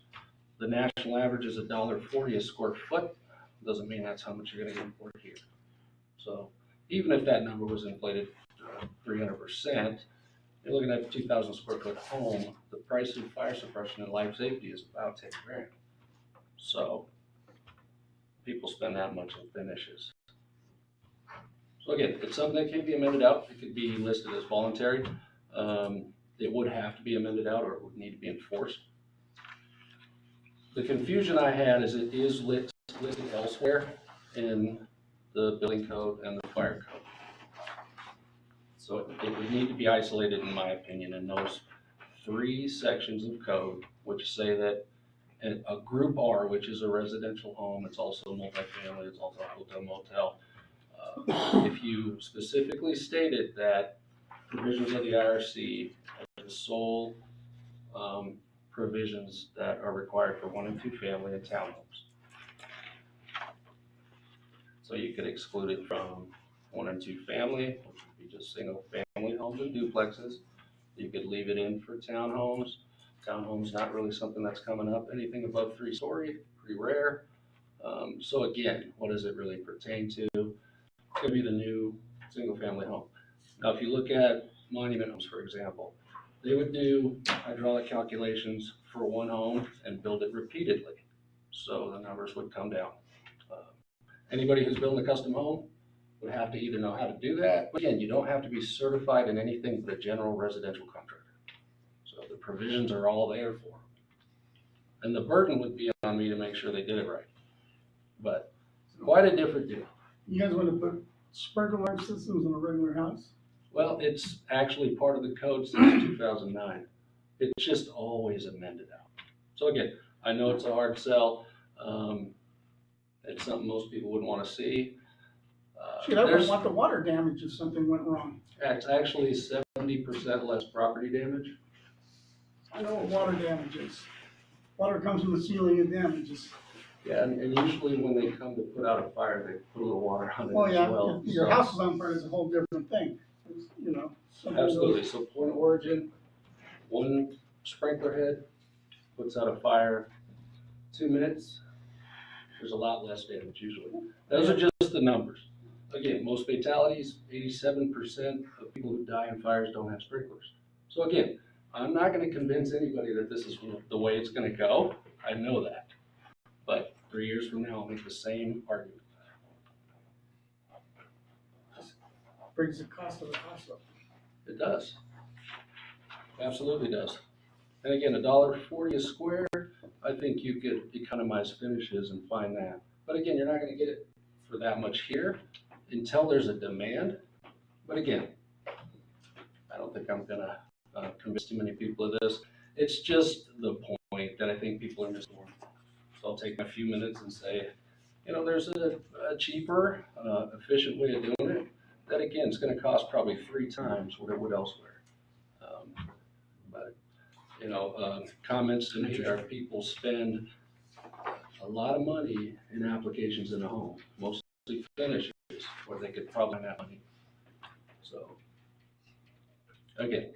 S12: The national average is $1.40 a square foot. Doesn't mean that's how much you're gonna get for here. So even if that number was inflated 300%, you're looking at a 2,000 square foot home. The price of fire suppression and life safety is about 10 grand. So people spend that much on finishes. So again, it's something that can be amended out. It could be listed as voluntary. It would have to be amended out or it would need to be enforced. The confusion I had is it is listed elsewhere in the building code and the fire code. So it would need to be isolated, in my opinion, in those 3 sections of code, which say that a group R, which is a residential home, it's also multifamily, it's also a hotel motel. If you specifically stated that provisions of the IRC are the sole provisions that are required for 1 and 2 family and townhomes. So you could exclude it from 1 and 2 family, which would be just single family homes and duplexes. You could leave it in for townhomes. Townhomes not really something that's coming up. Anything above 3 story, pretty rare. So again, what does it really pertain to? It could be the new single family home. Now, if you look at monument homes, for example, they would do hydraulic calculations for 1 home and build it repeatedly. So the numbers would come down. Anybody who's building a custom home would have to either know how to do that. But again, you don't have to be certified in anything but a general residential contractor. So the provisions are all there for them. And the burden would be on me to make sure they did it right. But quite a different deal.
S10: You guys want to put sprinkler systems in a regular house?
S12: Well, it's actually part of the code since 2009. It's just always amended out. So again, I know it's a hard sell. It's something most people wouldn't want to see.
S10: Shit, I wouldn't want the water damage if something went wrong.
S12: It's actually 70% less property damage.
S10: I know what water damage is. Water comes from the ceiling and damages.
S12: Yeah, and usually when they come to put out a fire, they put a little water on it
S10: Oh,
S12: as
S10: yeah,
S12: well.
S10: if your
S12: so-
S10: house is on fire, it's a whole different thing. It's, you know. somebody goes-
S12: Absolutely, so point of origin, one sprinkler head puts out a fire, 2 minutes, there's a lot less damage usually. Those are just the numbers. Again, most fatalities, 87% of people who die in fires don't have sprinklers. So again, I'm not gonna convince anybody that this is the way it's gonna go, I know that. But 3 years from now, I'll make the same argument.
S10: Brings the cost of the house up.
S12: It does. Absolutely does. And again, $1.40 a square, I think you could economize finishes and find that. But again, you're not gonna get it for that much here until there's a demand. But again, I don't think I'm gonna convince too many people of this. It's just the point that I think people are missing. So I'll take a few minutes and say, you know, there's a cheaper, efficient way of doing it that again, is gonna cost probably 3 times what it would elsewhere. But, you know, comments to me are people spend a lot of money in applications in a home, mostly finishes, where they could probably have money. So, again,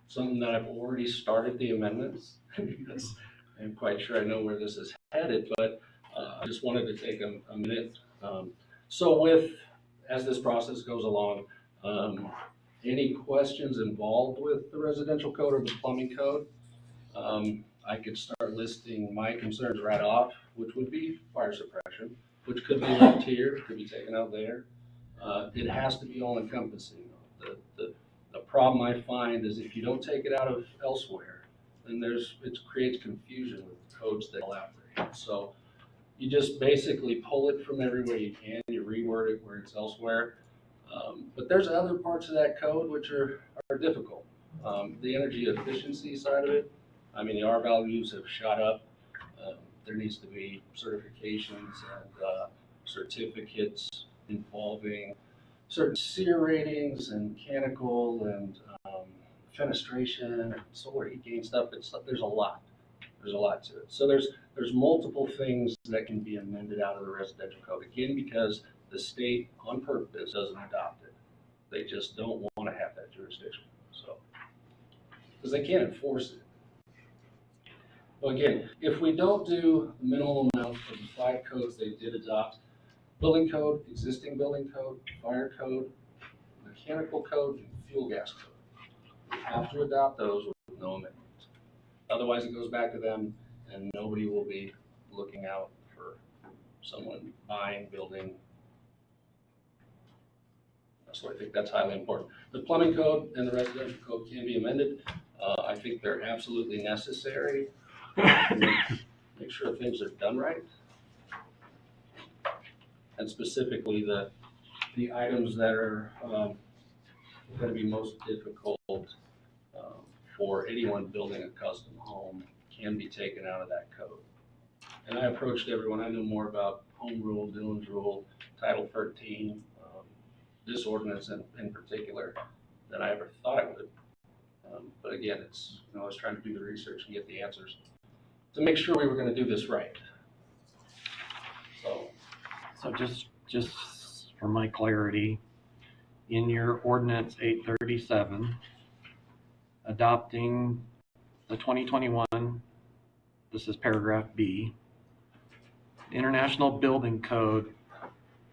S12: something that I've already started the amendments, because I'm quite sure I know where this is headed, but I just wanted to take a minute. So as this process goes along, any questions involved with the residential code or the plumbing code? I could start listing my concerns right off, which would be fire suppression, which could be left here, could be taken out there. It has to be all encompassing. The problem I find is if you don't take it out of elsewhere, then it creates confusion with the codes that are out there. So you just basically pull it from everywhere you can, you reword it where it's elsewhere. But there's other parts of that code which are difficult. The energy efficiency side of it, I mean, the R values have shot up. There needs to be certifications and certificates involving certain SEER ratings and mechanical and fenestration and solar heat gain stuff. There's a lot. There's a lot to it. So there's multiple things that can be amended out of the residential code. Again, because the state on purpose doesn't adopt it. They just don't want to have that jurisdiction. So, because they can't enforce it. Well, again, if we don't do the minimum amount of the 5 codes they did adopt, building code, existing building code, fire code, mechanical code, and fuel gas code, we have to adopt those with no amendments. Otherwise, it goes back to them, and nobody will be looking out for someone buying, building. So I think that's highly important. The plumbing code and the residential code can be amended. I think they're absolutely necessary. Make sure things are done right. And specifically the items that are going to be most difficult for anyone building a custom home can be taken out of that code. And I approached everyone. I know more about home rule, Dillon's rule, Title 13, this ordinance in particular than I ever thought I would. But again, I was trying to do the research and get the answers to make sure we were going to do this right.
S13: So just for my clarity, in your ordinance 837, adopting the 2021, this is paragraph B, International Building Code,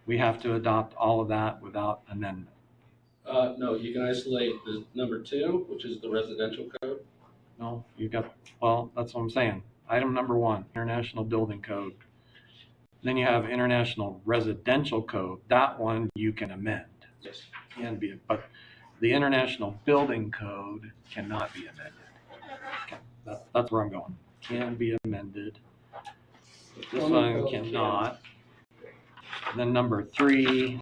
S13: we have to adopt all of that without amendment.
S12: No, you can isolate the number 2, which is the residential code.
S13: No, well, that's what I'm saying. Item number 1, International Building Code. Then you have International Residential Code. That one you can amend.
S12: Yes.
S13: But the International Building Code cannot be amended. Okay, that's where I'm going. Can be amended. But this one cannot. Then number 3,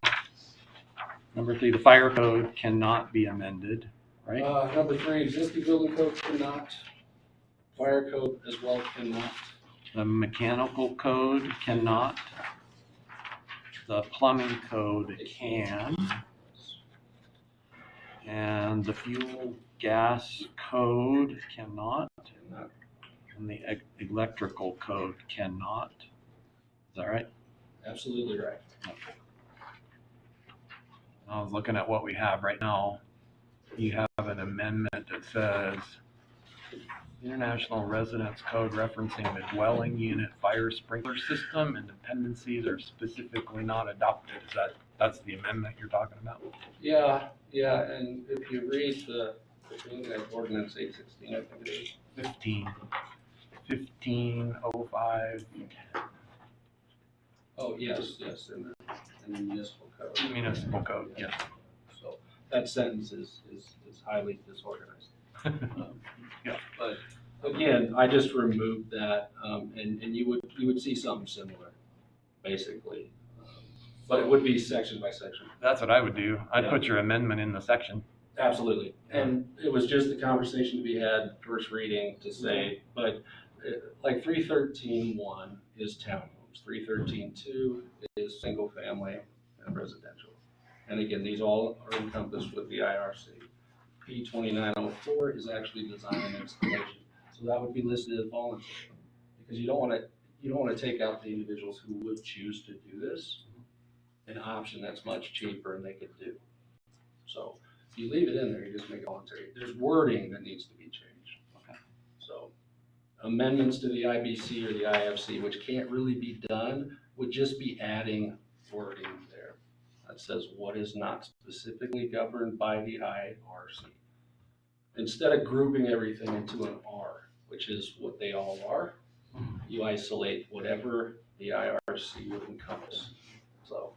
S13: the fire code cannot be amended, right?
S12: Number 3, existing building code cannot. Fire code as well cannot.
S13: The mechanical code cannot. The plumbing code can. And the fuel gas code cannot. and the electrical code cannot. Is that right?
S12: Absolutely right.
S13: I was looking at what we have right now. You have an amendment that says International Residence Code referencing the dwelling unit fire sprinkler system and dependencies are specifically not adopted. That's the amendment you're talking about?
S12: Yeah, and if you read if you look at Ordinance 816, I think it is.
S13: 1505
S12: Oh, yes, in the municipal code.
S13: municipal code, yes.
S12: So that sentence is highly disorganized.
S13: Yeah.
S12: But again, I just removed that, and you would see something similar, basically. But it would be section by section.
S13: That's what I would do. I'd
S12: Yeah.
S13: put your amendment in the section.
S12: Absolutely. And it was just a conversation to be had, first reading, to say, but like 313.1 is townhomes, 313.2 is single family and residential. And again, these all are encompassed with the IRC. P2904 is actually design and installation. So that would be listed as voluntary, because you don't want to take out the individuals who would choose to do this, an option that's much cheaper and they could do. So if you leave it in there, you just make it voluntary. There's wording that needs to be changed.
S13: Okay.
S12: So amendments to the IBC or the IFC, which can't really be done, would just be adding wording there that says what is not specifically governed by the IRC. Instead of grouping everything into an R, which is what they all are, you isolate whatever the IRC would encompass. So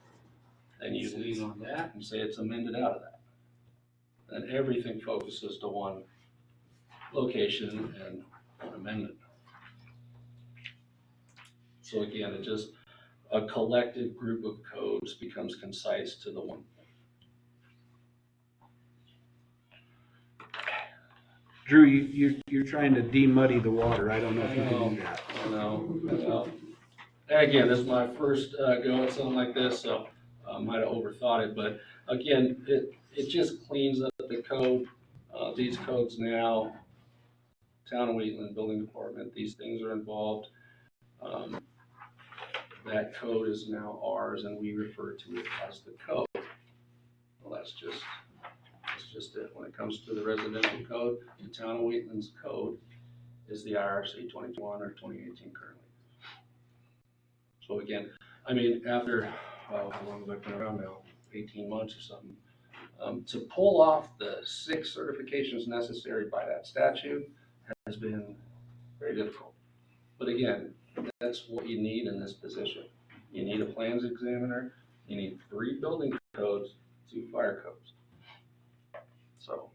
S12: then you lean on that and say it's amended out of that. And everything focuses to one location and one amendment. So again, it just, a collective group of codes becomes concise to the one.
S1: Drew, you're trying to de-muddy the water. I don't know if you can do that.
S12: I know. And again, this is my first go at something like this, so I might have overthought it, but again, it just cleans up the code. These codes now, Town of Wheatland Building Department, these things are involved. That code is now ours and we refer to it as the code. Well, that's just it. When it comes to the residential code, the Town of Wheatland's code is the IRC 2021 or 2018 currently. So again, I mean, after, how long have I been around now? 18 months or something. To pull off the 6 certifications necessary by that statute has been very difficult. But again, that's what you need in this position. You need a plans examiner, you need 3 building codes, 2 fire codes. So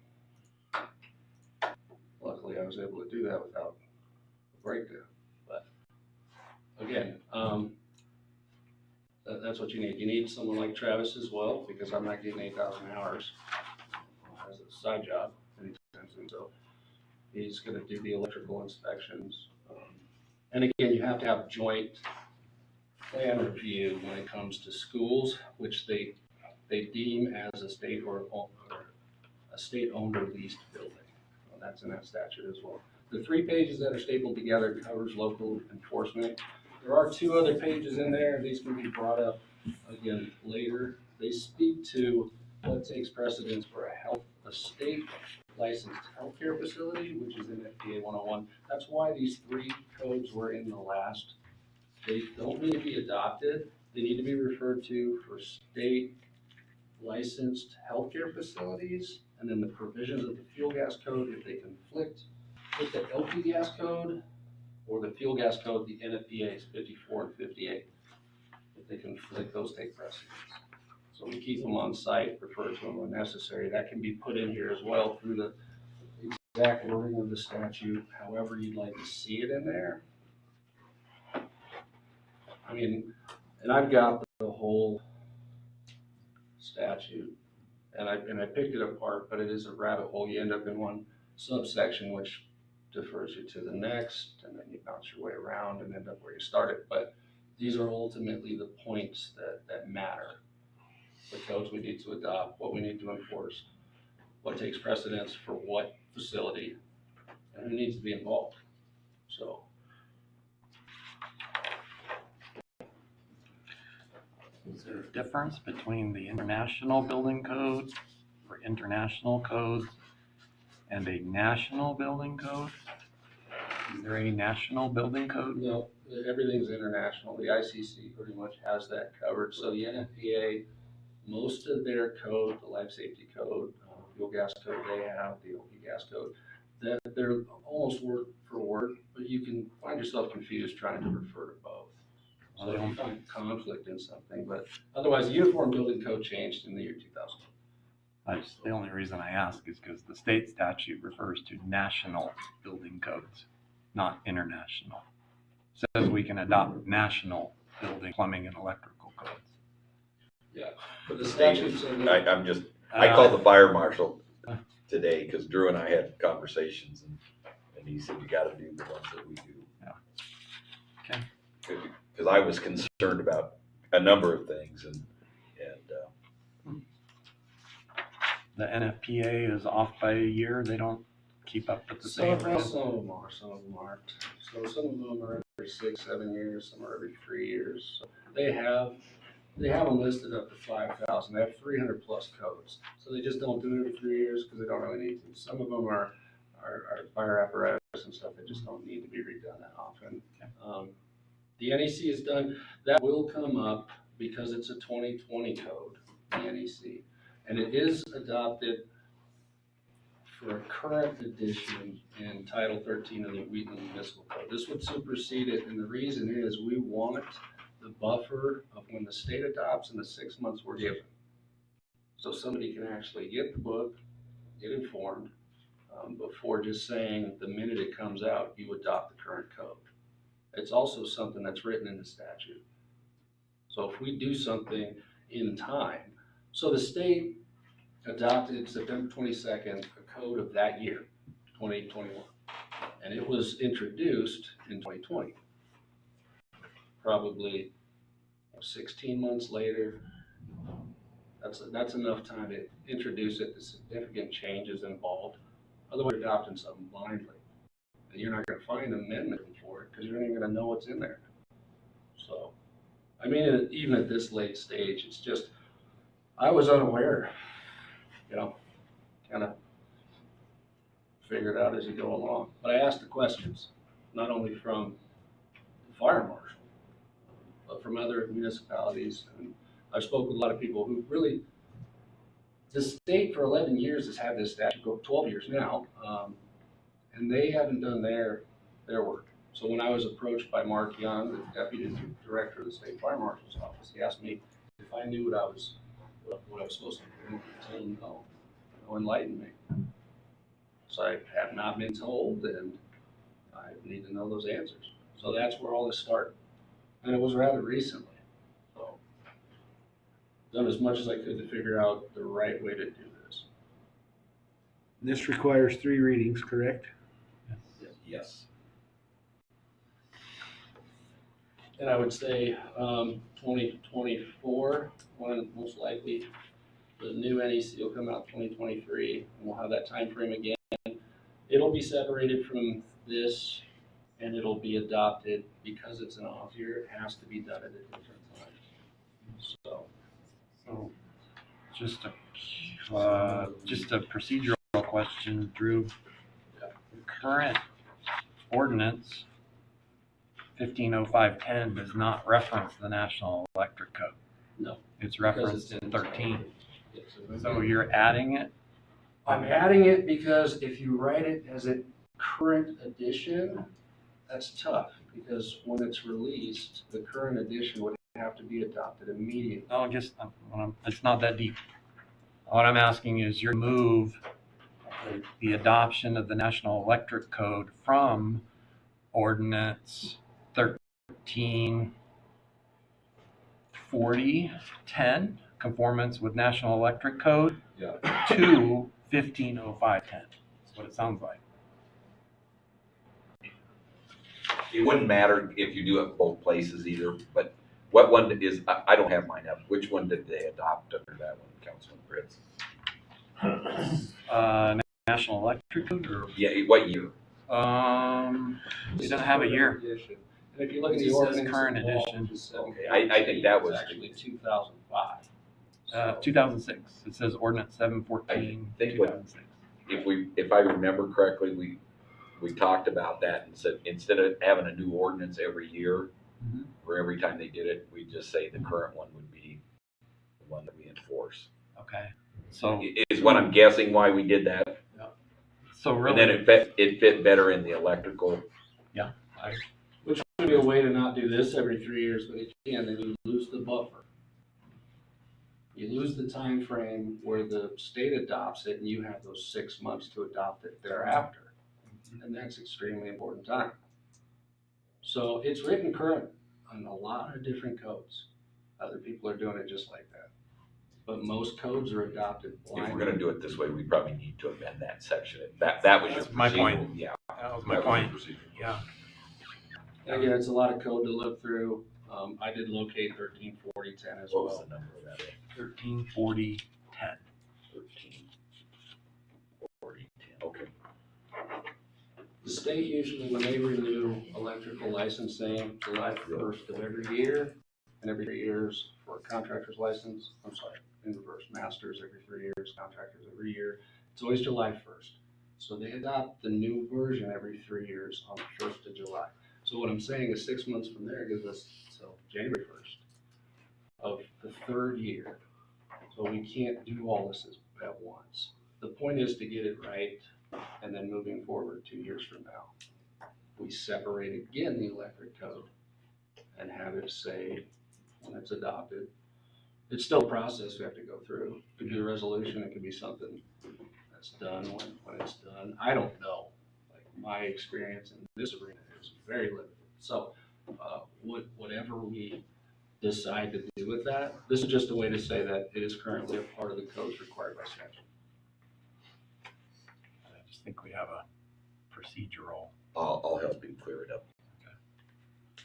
S12: luckily I was able to do that without a breakdown. But again, that's what you need. You need someone like Travis as well, because I'm not getting 8,000 hours as a side job anytime soon. So he's going to do the electrical inspections. And again, you have to have joint plan review when it comes to schools, which they deem as a state or a state-owned or leased building. Well, that's in that statute as well. The 3 pages that are stapled together covers local enforcement. There are 2 other pages in there, and these can be brought up again later. They speak to what takes precedence for a state licensed healthcare facility, which is in FDA 101. That's why these 3 codes were in the last. They don't need to be adopted. They need to be referred to for state licensed healthcare facilities, and then the provisions of the fuel gas code, if they conflict with the LP gas code or the fuel gas code, the NFPA's 54 and 58. If they conflict, those take precedence. So we keep them on site, refer to them when necessary. That can be put in here as well through the exact wording of the statute, however you'd like to see it in there. I mean, and I've got the whole statute, and I picked it apart, but it is a rabbit hole. You end up in one subsection, which defers you to the next, and then you bounce your way around and end up where you started. But these are ultimately the points that matter. The codes we need to adopt, what we need to enforce, what takes precedence for what facility, and who needs to be involved. So,
S13: Is there a difference between the international building code or international codes and a national building code? Is there a national building code?
S12: no, everything's international. The ICC pretty much has that covered. So the NFPA, most of their code, the life safety code, fuel gas code they have, the OP gas code, that they're almost word for word, but you can find yourself confused trying to refer to both. So if you find conflict in something, but otherwise, the Uniform Building Code changed in the year 2000.
S13: The only reason I ask is because the state statute refers to national building codes, not international. Says we can adopt national building, plumbing, and electrical codes.
S12: Yeah, but the statutes are.
S2: I called the fire marshal today because Drew and I had conversations and he said, you gotta do the ones that we do.
S13: Yeah. Okay.
S2: Because I was concerned about a number of things and
S13: The NFPA is off by a year. They don't keep up with the same
S12: Some
S13: rate.
S12: of them are, some of them aren't. So some of them are every 6, 7 years, some are every 3 years. So they have them listed up to 5,000. They have 300 plus codes. So they just don't do it every 3 years because they don't really need to. Some of them are fire apparatus and stuff that just don't need to be redone that often. The NEC is done, that will come up because it's a 2020 code, the NEC. And it is adopted for a current edition in Title 13 of the Wheatland Municipal Code. This would supersede it, and the reason is we want the buffer of when the state adopts and the 6 months we're given. So somebody can actually get the book, get informed, before just saying the minute it comes out, you adopt the current code. It's also something that's written in the statute. So if we do something in time, so the state adopted September 22nd, a code of that year, 2021. And it was introduced in 2020. Probably 16 months later, that's enough time to introduce it, the significant changes involved. Otherwise, you're adopting something blindly. And you're not going to find an amendment for it because you're not even going to know what's in there. So, I mean, even at this late stage, it's just, I was unaware, kind of figure it out as you go along. But I asked the questions, not only from the fire marshal, but from other municipalities. And I've spoken with a lot of people who really, the state for 11 years has had this statute, 12 years now, and they haven't done their work. So when I was approached by Mark Young, the deputy director of the state fire marshal's office, he asked me if I knew what I was supposed to do. I told him no, enlighten me. So I have not been told, and I need to know those answers. So that's where all this started, and it was rather recently. So done as much as I could to figure out the right way to do this.
S1: This requires 3 readings, correct?
S2: yes.
S12: And I would say 2024, when most likely the new NEC will come out 2023, and we'll have that time frame again. It'll be separated from this, and it'll be adopted because it's an off year. It has to be done at a different time. So
S13: just a procedural question, Drew. The current ordinance 150510 does not reference the National Electric Code.
S12: No.
S13: It's referenced
S12: Because
S13: in 13.
S12: Yes,
S13: So you're adding it?
S12: I'm adding it because if you write it as a current edition, that's tough because when it's released, the current edition would have to be adopted immediately.
S13: No, it's not that deep. What I'm asking is your move the adoption of the National Electric Code from Ordinance 134010, conformance with National Electric Code, to 150510. That's what it sounds like.
S2: It wouldn't matter if you do it both places either, but what one is, I don't have mine up. Which one did they adopt under that one, Councilman Fritz?
S13: National Electric Code, or
S2: Yeah, what year?
S13: It doesn't have a year.
S12: And if you look at
S13: It
S12: the
S13: says
S12: ordinance.
S13: current
S12: involved,
S13: edition.
S12: it's
S2: Okay, I think that was-
S12: Actually 2005.
S13: 2006. It says ordinance 714,
S2: I think what-
S13: 2006.
S2: If I remember correctly, we talked about that and said, instead of having a new ordinance every year,
S13: Mhm.
S2: where every time they did it, we'd just say the current one would be the one that we enforce.
S13: Okay. So,
S2: Is what I'm guessing why we did that.
S13: so
S2: And
S13: really,
S2: then it fit better in the electrical.
S12: Which would be a way to not do this every 3 years, but again, then you lose the buffer. You lose the time frame where the state adopts it and you have those 6 months to adopt it thereafter. And that's extremely important time. So it's written current on a lot of different codes. Other people are doing it just like that. But most codes are adopted
S2: If we're
S12: blindly.
S2: gonna do it this way, we probably need to amend that section. That was your
S13: That's my point.
S2: procedural, yeah.
S13: that was my
S2: that was
S13: point.
S2: your procedural.
S13: Yeah.
S12: And again, it's a lot of code to look through. I did locate 134010 as
S2: What was
S12: well.
S2: the number of that?
S13: 13, 40, 10.
S2: 13, 40, 10, okay.
S12: The state usually, when they renew electrical licensing, July 1st of every year, and every 3 years for a contractor's license, in reverse, masters every 3 years, contractors every year, it's always July 1st. So they adopt the new version every 3 years on the 1st of July. So what I'm saying is 6 months from there gives us till January 1st of the third year. So we can't do all this at once. The point is to get it right, and then moving forward 2 years from now, we separate again the electric code and have it say when it's adopted. It's still a process we have to go through. It could be a resolution, it could be something that's done when it's done. I don't know. Like, my experience in this arena is very limited. So whatever we decide to do with that, this is just a way to say that it is currently a part of the codes required by statute.
S13: I just think we have a procedural.
S2: I'll help him clear it up.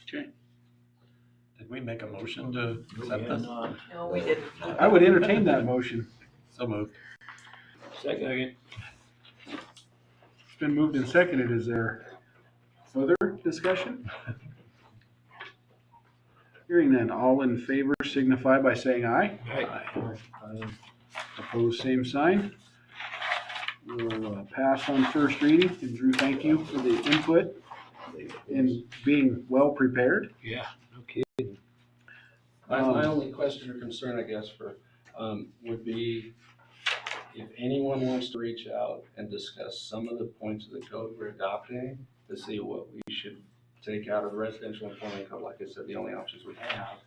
S13: Okay. Did we make a motion to accept this?
S3: No, we didn't.
S1: I would entertain that motion.
S13: So moved.
S7: Second.
S1: It's been moved and seconded. Is there further discussion? Hearing none, all in favor signify by saying aye. Opposed, same sign. We'll pass on first reading. And Drew, thank you for the input and being well prepared.
S7: Yeah, no kidding.
S12: My only question or concern, I guess, would be if anyone wants to reach out and discuss some of the points of the code we're adopting to see what we should take out of the residential employment code. Like I said, the only options we have,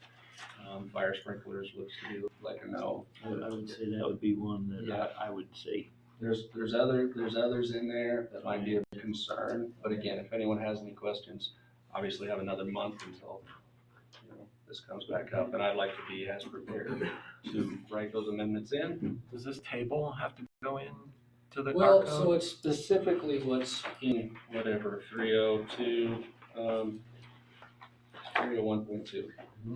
S12: fire sprinklers looks to be like a no.
S7: I would say that would be one that
S12: Yeah.
S7: I would say.
S12: There's others in there that might be of concern, but again, if anyone has any questions, obviously have another month until, this comes back up, and I'd like to be as prepared to write those amendments in.
S13: Does this table have to go in to the
S12: Well,
S13: car
S12: so
S13: code?
S12: it's specifically what's in whatever, 302, 301.2.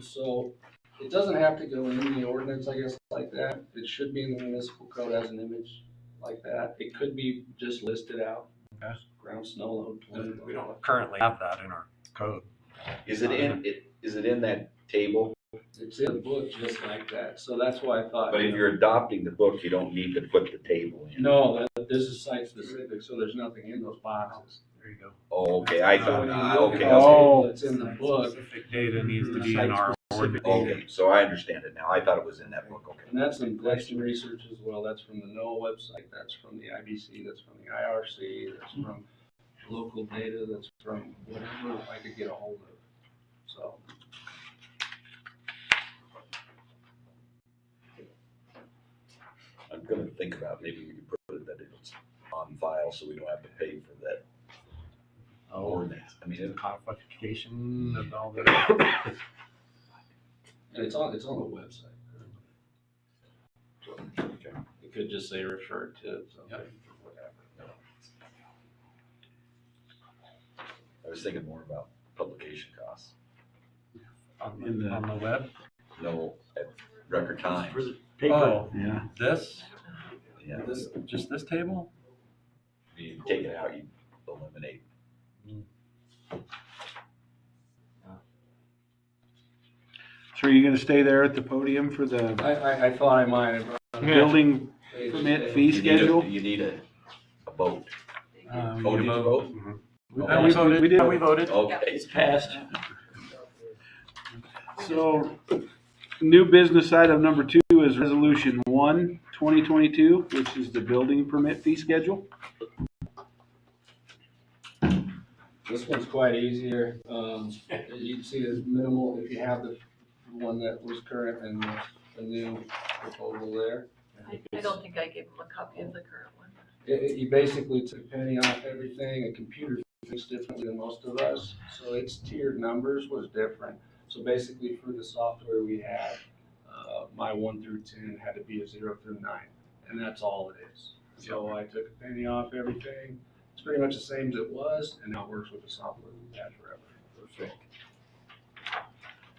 S12: So it doesn't have to go in the ordinance, I guess, like that. It should be in the municipal code as an image like that. It could be just listed out.
S13: Okay.
S12: Ground snow load 20.
S13: We don't currently have that in our code.
S2: Is it in that table?
S12: It's in the book just like that. So that's why I thought.
S2: But if you're adopting the book, you don't need to put the table in.
S12: No, this is site specific, so there's nothing in those boxes.
S13: There you go.
S2: Oh, okay, I
S12: So
S2: thought,
S12: when you look
S2: okay,
S12: at
S2: okay.
S12: It's in the book.
S13: Specific data needs to be in our ordinance.
S2: Okay, so I understand it now. I thought it was in that book, okay.
S12: And that's some research as well. That's from the NOAA website, that's from the IBC, that's from the IRC, that's from local data, that's from whatever I could get a hold of. So.
S2: I'm gonna think about maybe we could put it that it's on file so we don't have to pay for that ordinance. I mean,
S13: Codification of all the.
S12: And it's on the website. So,
S2: okay.
S12: it could just say refer to something, whatever.
S2: I was thinking more about publication costs.
S13: On
S1: In the-
S13: on the web?
S2: No, at record times.
S7: For the paper.
S13: Oh,
S1: Yeah.
S13: this,
S2: Yeah,
S13: just this table?
S2: you take it out, you eliminate
S1: So are you gonna stay there at the podium for the
S12: I thought I might have.
S1: building permit fee schedule?
S2: You need a vote.
S4: We
S2: Oh, did you vote?
S4: We voted.
S1: We did.
S4: We voted.
S2: Okay.
S7: It's passed.
S1: So, new business item number 2 is resolution 1, 2022, which is the building permit fee schedule.
S12: This one's quite easier. You can see it's minimal if you have the one that was current and the new proposal there.
S3: I don't think I gave them a copy of the current one.
S12: You basically took a penny off everything. A computer thinks differently than most of us, so its tiered numbers was different. So basically, for the software we had, my 1 through 10 had to be a 0 through 9, and that's all it is. So I took a penny off everything. It's pretty much the same as it was, and now it works with the software we've had forever. Perfect.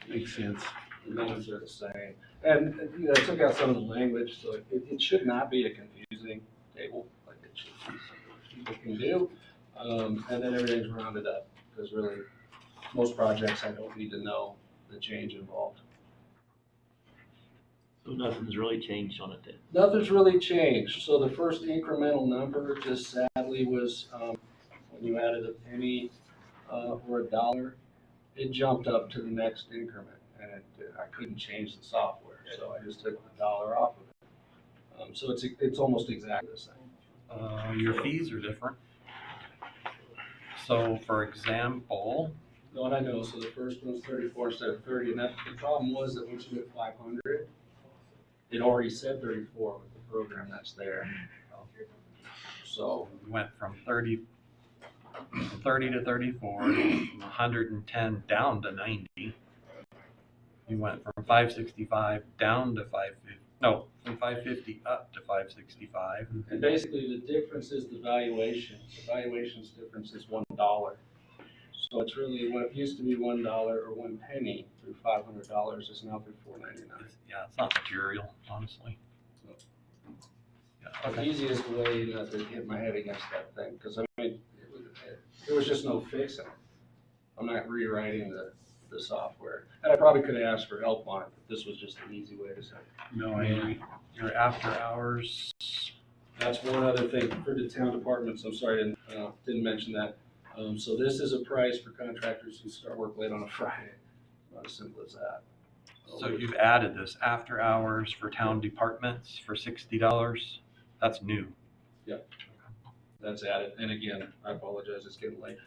S1: Makes sense.
S12: The numbers are the same. And, you know, I took out some of the language, so it should not be a confusing table, like it should be something people can do. And then everything's rounded up, because really, most projects I don't need to know the change involved.
S7: So nothing's really changed on it then?
S12: Nothing's really changed. So the first incremental number just sadly was, when you added a penny, or a dollar, it jumped up to the next increment, and I couldn't change the software, so I just took the dollar off of it. So it's almost exactly the same.
S13: Your fees are different. So for example,
S12: No, and I know, so the first one's 34 instead of 30, and the problem was that once you hit 500, it already said 34 with the program that's there. So,
S13: we went from 30 to 34, from 110 down to 90. You went from 565 down to 550, no, from 550 up to 565.
S12: and basically the difference is the valuation. The valuation's difference is $1. So it's really what it used to be $1 or 1 penny through $500 is now through $4.99.
S13: Yeah, it's not material, honestly. Yeah,
S12: The easiest way not to hit my head against that thing, because I mean, there was just no fixing it. I'm not rewriting the software. And I probably could have asked for help on it, but this was just an easy way to say.
S1: No, I agree.
S13: Your after hours,
S12: That's one other thing for the town departments. I'm sorry, didn't mention that. So this is a price for contractors who start work late on a Friday. Not as simple as that.
S13: so you've added this after hours for town departments for $60. That's new.
S12: That's added. And again, I apologize, it's getting late.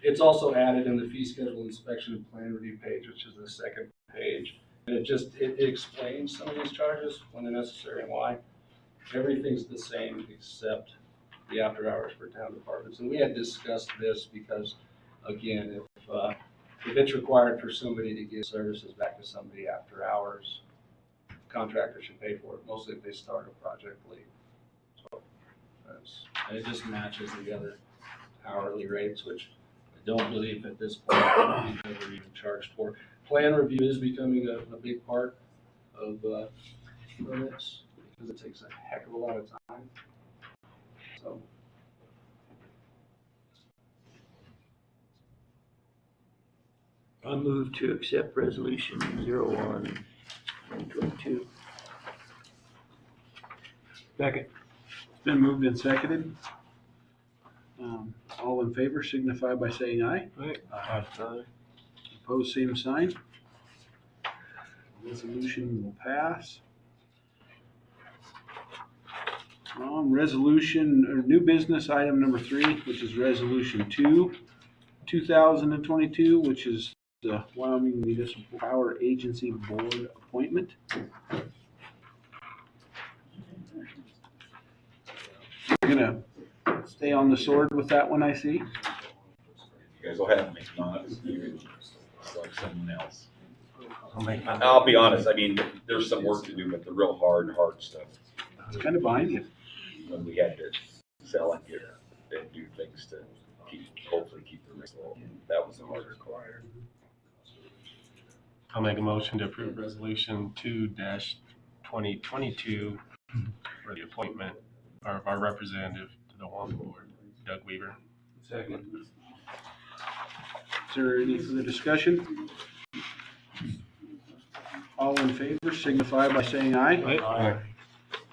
S12: It's also added in the fee schedule inspection and plan review page, which is the second page. And it explains some of these charges when they're necessary and why. Everything's the same except the after hours for town departments. And we had discussed this because, again, if it's required for somebody to give services back to somebody after hours, contractors should pay for it, mostly if they start a project late. So and it just matches the other hourly rates, which I don't believe at this point we've ever even charged for. Plan review is becoming a big part of permits because it takes a heck of a lot of time. So.
S7: I move to accept resolution 01, 2022.
S1: Second. It's been moved and seconded. All in favor signify by saying aye. Opposed, same sign. Resolution will pass. Resolution, or new business item number 3, which is resolution 2, 2022, which is the Wyoming Municipal Power Agency Board appointment. You're gonna stay on the sword with that one, I see.
S2: You guys will have me, not you, like someone else. I'll be honest, I mean, there's some work to do, but the real hard stuff,
S1: It's kind of behind you.
S2: when we had to sell and get and do things to hopefully keep the rates low, that was the hardest part.
S4: I'll make a motion to approve resolution 2-2022 for the appointment of our representative to the Wyoming Board, Doug Weaver.
S6: Second.
S1: there any further discussion? All in favor signify by saying aye.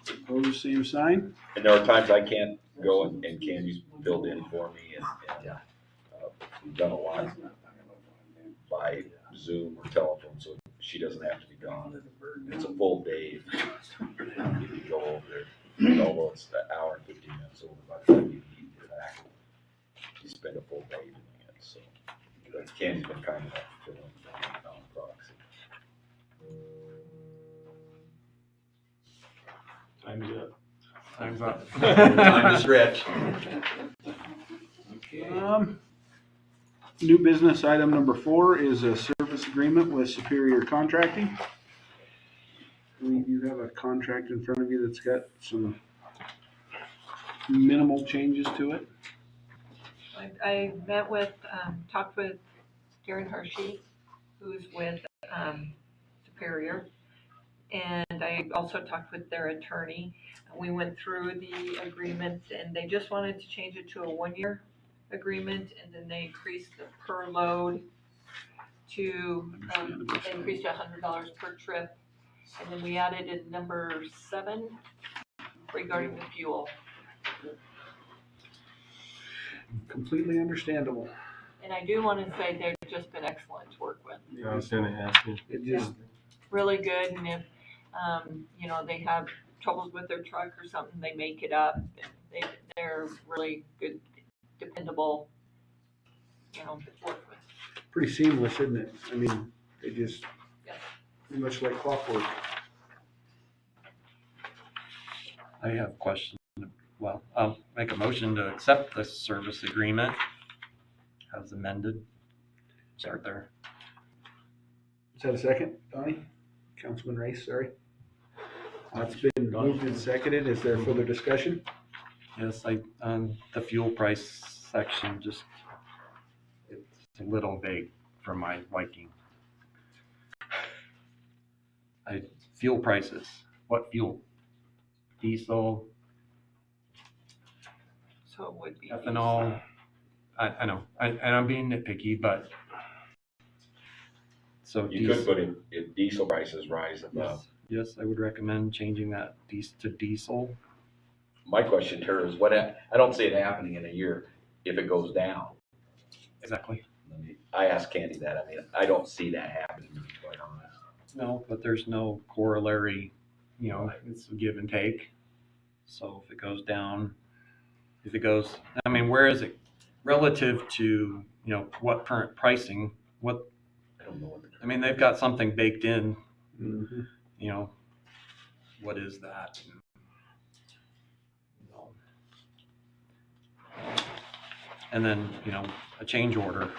S1: Opposed, same sign.
S2: And there are times I can't go and Candy's filled in for me we've done a lot by Zoom or telephone, so she doesn't have to be gone. It's a full day. If you go over there, although it's an hour and 15 minutes over, by the time you get back, you spend a full day doing it, so. But Candy's been kind enough to fill in for me on proxy.
S7: Time's up.
S9: Time's up.
S2: Time to stretch.
S1: New business item number 4 is a service agreement with Superior Contracting. You have a contract in front of you that's got some minimal changes to it.
S3: I met with, talked with Darren Hershey, who's with Superior, and I also talked with their attorney. We went through the agreement, and they just wanted to change it to a 1-year agreement, and then they increased the per load to, they increased to $100 per trip. And then we added in number 7 regarding the fuel.
S1: Completely understandable.
S3: And I do want to say they've just been excellent to work with.
S4: I was gonna ask you.
S1: It just,
S3: Really good, and if, you know, they have troubles with their truck or something, they make it up. They're really good, dependable, you know, to work with.
S1: pretty seamless, isn't it? I mean, they just,
S3: Yes.
S1: pretty much like clockwork.
S13: I have a question. Well, I'll make a motion to accept this service agreement as amended. Start there.
S1: Is that a second, Donnie? Councilman Rice, sorry. It's been moved and seconded. Is there further discussion?
S13: Yes, the fuel price section, just, it's a little vague for my liking. Fuel prices, what fuel? Diesel,
S3: So it would be.
S13: ethanol, I know, and I'm being nitpicky, but. So
S2: You could put in, if diesel prices rise above.
S13: Yes, I would recommend changing that to diesel.
S2: My question to her is I don't see it happening in a year if it goes down.
S13: Exactly.
S2: I asked Candy that. I mean, I don't see that happening, to be quite honest.
S13: No, but there's no corollary, you know, it's a give and take. So if it goes down, I mean, where is it relative to, you know, what current pricing,
S2: I don't know what
S13: I mean, they've got something baked in,
S1: Mm-hmm.
S13: you know, what is that? And then, you know, a change order,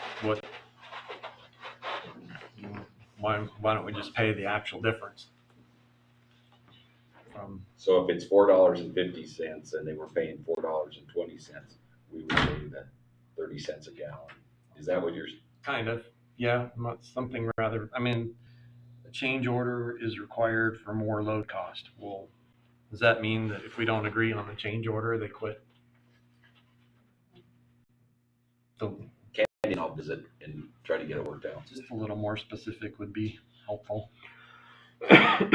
S13: why don't we just pay the actual difference?
S2: So if it's $4.50 and they were paying $4.20, we would pay the 30 cents a gallon. Is that what you're?
S13: Kind of, yeah, something rather, I mean, a change order is required for more load cost. Well, does that mean that if we don't agree on the change order, they quit? So
S2: Candy, I'll visit and try to get it worked out.
S13: just a little more specific would be helpful. I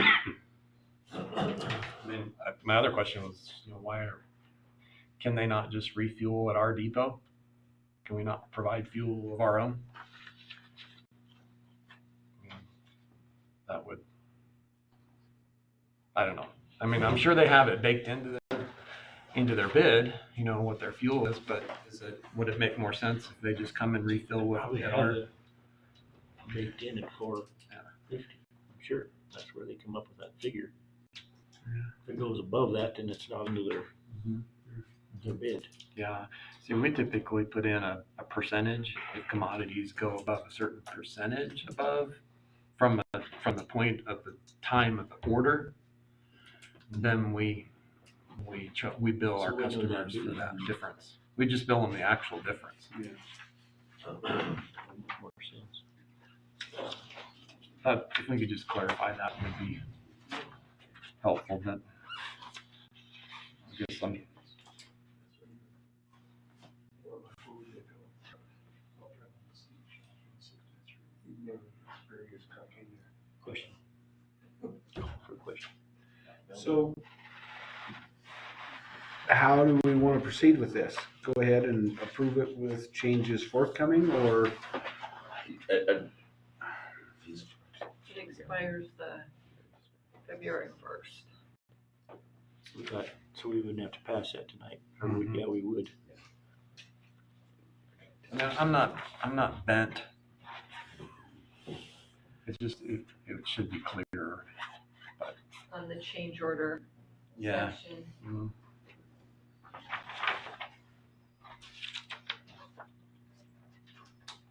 S13: mean, my other question was, you know, can they not just refuel at our depot? Can we not provide fuel of our own? That would, I don't know. I mean, I'm sure they have it baked into their bid, you know, what their fuel is, but would it make more sense if they just come and refill
S7: Probably
S13: at
S7: have
S13: our?
S7: it baked in at 450. I'm sure that's where they come up with that figure. If it goes above that, then it's not into their bid.
S13: Yeah, see, we typically put in a percentage if commodities go above a certain percentage above from the point of the time of the order, then we bill our
S7: So we know that
S13: customers
S7: too.
S13: for that difference. We just bill them the actual difference.
S7: More sense.
S13: But if we could just clarify that would be helpful, but I guess
S7: Question. For a question.
S1: So how do we want to proceed with this? Go ahead and approve it with changes forthcoming, or?
S3: It expires the February 1st.
S7: So we wouldn't have to pass that tonight, or would, yeah, we would.
S9: Now, I'm not bent. It's just, it should be clearer.
S3: On the change order
S9: Yeah.
S3: section.
S9: Mhm.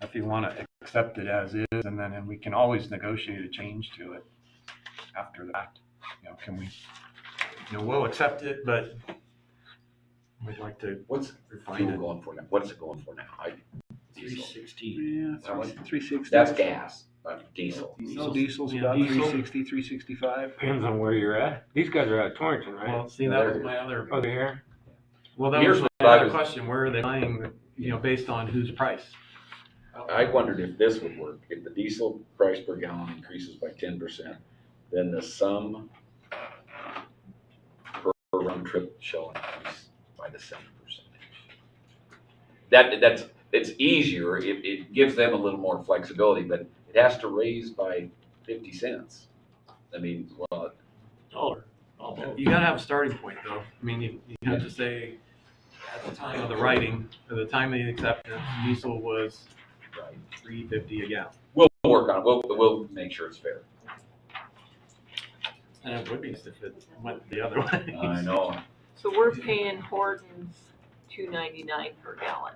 S9: If you want to accept it as is, and we can always negotiate a change to it after that. Can we, we'll accept it, but we'd like to
S2: What's
S9: refine
S2: fuel
S9: it.
S2: going for now? What's it going for now? Diesel.
S7: 360.
S1: Yeah,
S2: That one?
S1: 360.
S2: That's gas, not diesel.
S1: No, diesel's
S7: Yeah,
S1: about
S7: diesel.
S1: 360, 365.
S6: Depends on where you're at. These guys are out of Torrington, right?
S9: Well, see, that was my other,
S6: Oh, they're here?
S9: well, that
S2: Here's
S9: was
S2: what
S9: my
S2: I
S9: other
S2: was-
S9: question. Where are they buying, based on whose price?
S2: I wondered if this would work. If the diesel price per gallon increases by 10%, then the sum per round trip shall increase by the same percentage. It's easier. It gives them a little more flexibility, but it has to raise by 50 cents. I mean, well,
S7: $1.
S9: You gotta have a starting point, though. I mean, you have to say, at the time of the writing, at the time of the acceptance, diesel was $3.50 a gallon.
S2: we'll work on it. We'll make sure it's fair.
S9: And it would be if it went the other way.
S2: I know.
S3: So we're paying Horton's $2.99 per gallon.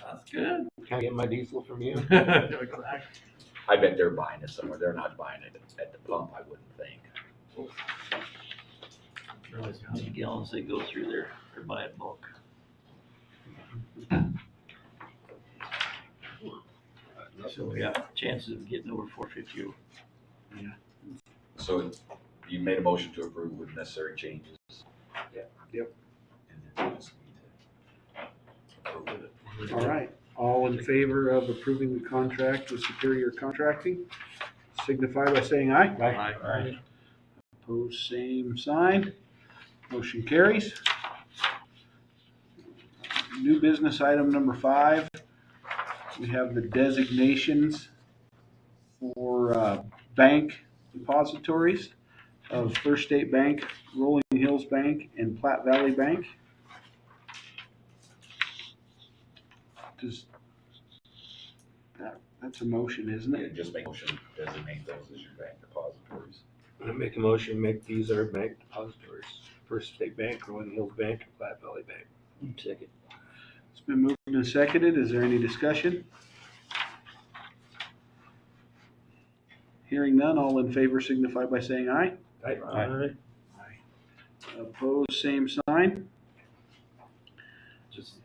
S9: That's good.
S6: Can I get my diesel from you?
S9: Exactly.
S2: I bet they're buying it somewhere. They're not buying it at the pump, I wouldn't think.
S7: How many gallons they go through there, or buy it bulk. So we got chances of getting over 450.
S2: So you made a motion to approve with necessary changes.
S1: Yep.
S2: And then we just need to approve it.
S1: All right. All in favor of approving the contract with Superior Contracting, signify by saying aye.
S9: Aye.
S1: Opposed, same sign. Motion carries. New business item number 5. We have the designations for bank depositories of First State Bank, Rolling Hills Bank, and Platte Valley Bank. That's a motion, isn't
S2: Yeah,
S1: it?
S2: just make a motion, designate those as your bank depositories.
S6: I make a motion, make these our bank depositories. First State Bank, Rolling Hills Bank, and Platte Valley Bank.
S7: Second.
S1: It's been moved and seconded. Is there any discussion? Hearing none, all in favor signify by saying aye.
S7: Aye.
S1: Opposed, same sign.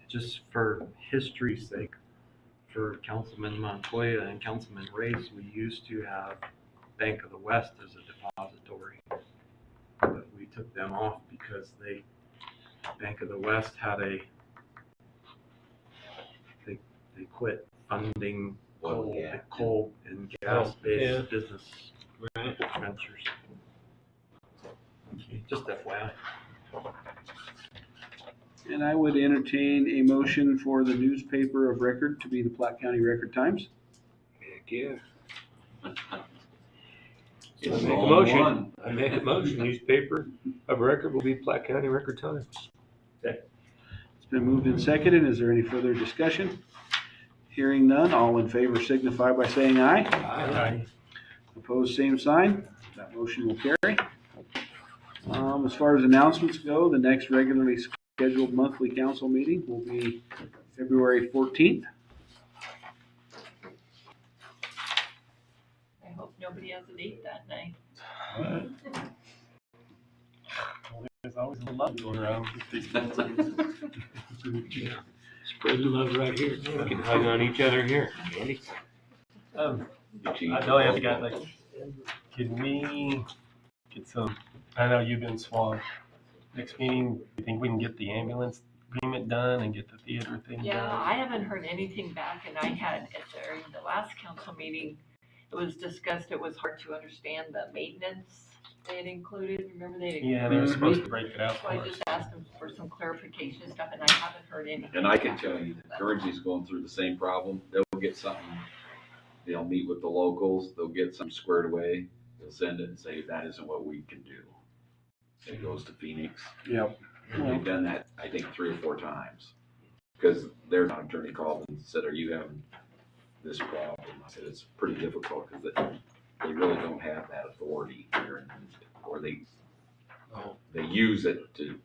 S9: Just for history's sake, for Councilman Montoya and Councilman Race, we used to have Bank of the West as a depository. But we took them off because Bank of the West had they quit funding coal and gas-based business ventures. Okay, just FYI.
S1: And I would entertain a motion for the newspaper of record to be the Platte County Record Times.
S6: Heck yeah. I
S2: It's
S6: make a
S2: all
S6: motion.
S2: one.
S6: I make a motion, newspaper of record will be Platte County Record Times.
S1: It's been moved and seconded. Is there any further discussion? Hearing none, all in favor signify by saying aye.
S6: Aye.
S1: Opposed, same sign. That motion will carry. As far as announcements go, the next regularly scheduled monthly council meeting will be February 14th.
S3: I hope nobody has a date that night.
S4: There's always a love going around.
S6: Spread the love right here. We can hug on each other here. Andy?
S4: I know you got can we get some, I know you've been swamped. Next meeting, you think we can get the ambulance green payment done and get the theater thing
S3: Yeah,
S4: done.
S3: I haven't heard anything back, and I had, during the last council meeting, it was discussed, it was hard to understand the maintenance they had included, remember they?
S4: Yeah, they were supposed to break it out
S3: So
S4: for
S3: I
S4: us.
S3: just asked them for some clarification stuff, and I haven't heard anything.
S2: And I can
S3: back.
S2: tell you that Guernsey's going through the same problem. They'll get something, they'll meet with the locals, they'll get something squared away, they'll send it and say, that isn't what we can do. It goes to Phoenix.
S1: Yep.
S2: And they've done that, I think, 3 or 4 times. Because their attorney called and said, are you having this problem? I said, it's pretty difficult because they really don't have that authority here, or they use it to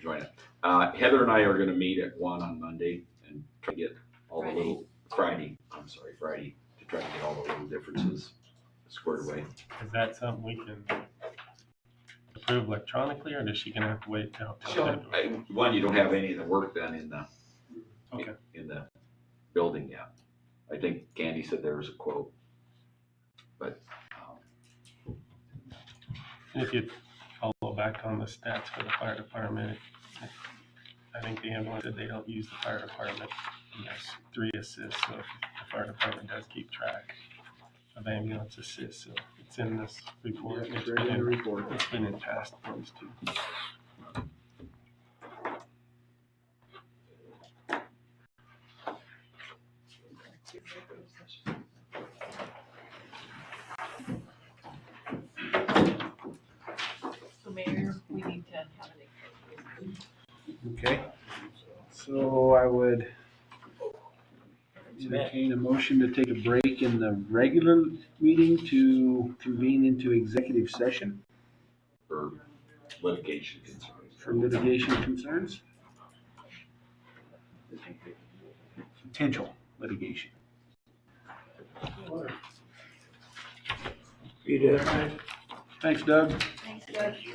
S2: join it. Heather and I are gonna meet at 1 on Monday and try to get all the little, Friday, to try to get all the little differences squared away.
S4: Is that something we can approve electronically, or is she gonna have to wait till?
S2: One, you don't have any of the work done in the,
S4: Okay.
S2: in the building yet. I think Candy said there was a quote, but,
S4: And if you follow back on the stats for the fire department, I think the ambulance said they don't use the fire department. And there's 3 assists, so if the fire department does keep track of ambulance assists, so it's in this report.
S1: Yeah, it's right in the report.
S4: It's been in past ones too.
S3: So Mayor, we need to have an executive.
S1: Okay. So I would entertain a motion to take a break in the regular meeting to convene into executive session
S2: for litigation concerns.
S1: for litigation concerns. Potential litigation.
S7: You did.
S1: Thanks, Doug.
S3: Thanks, Judge.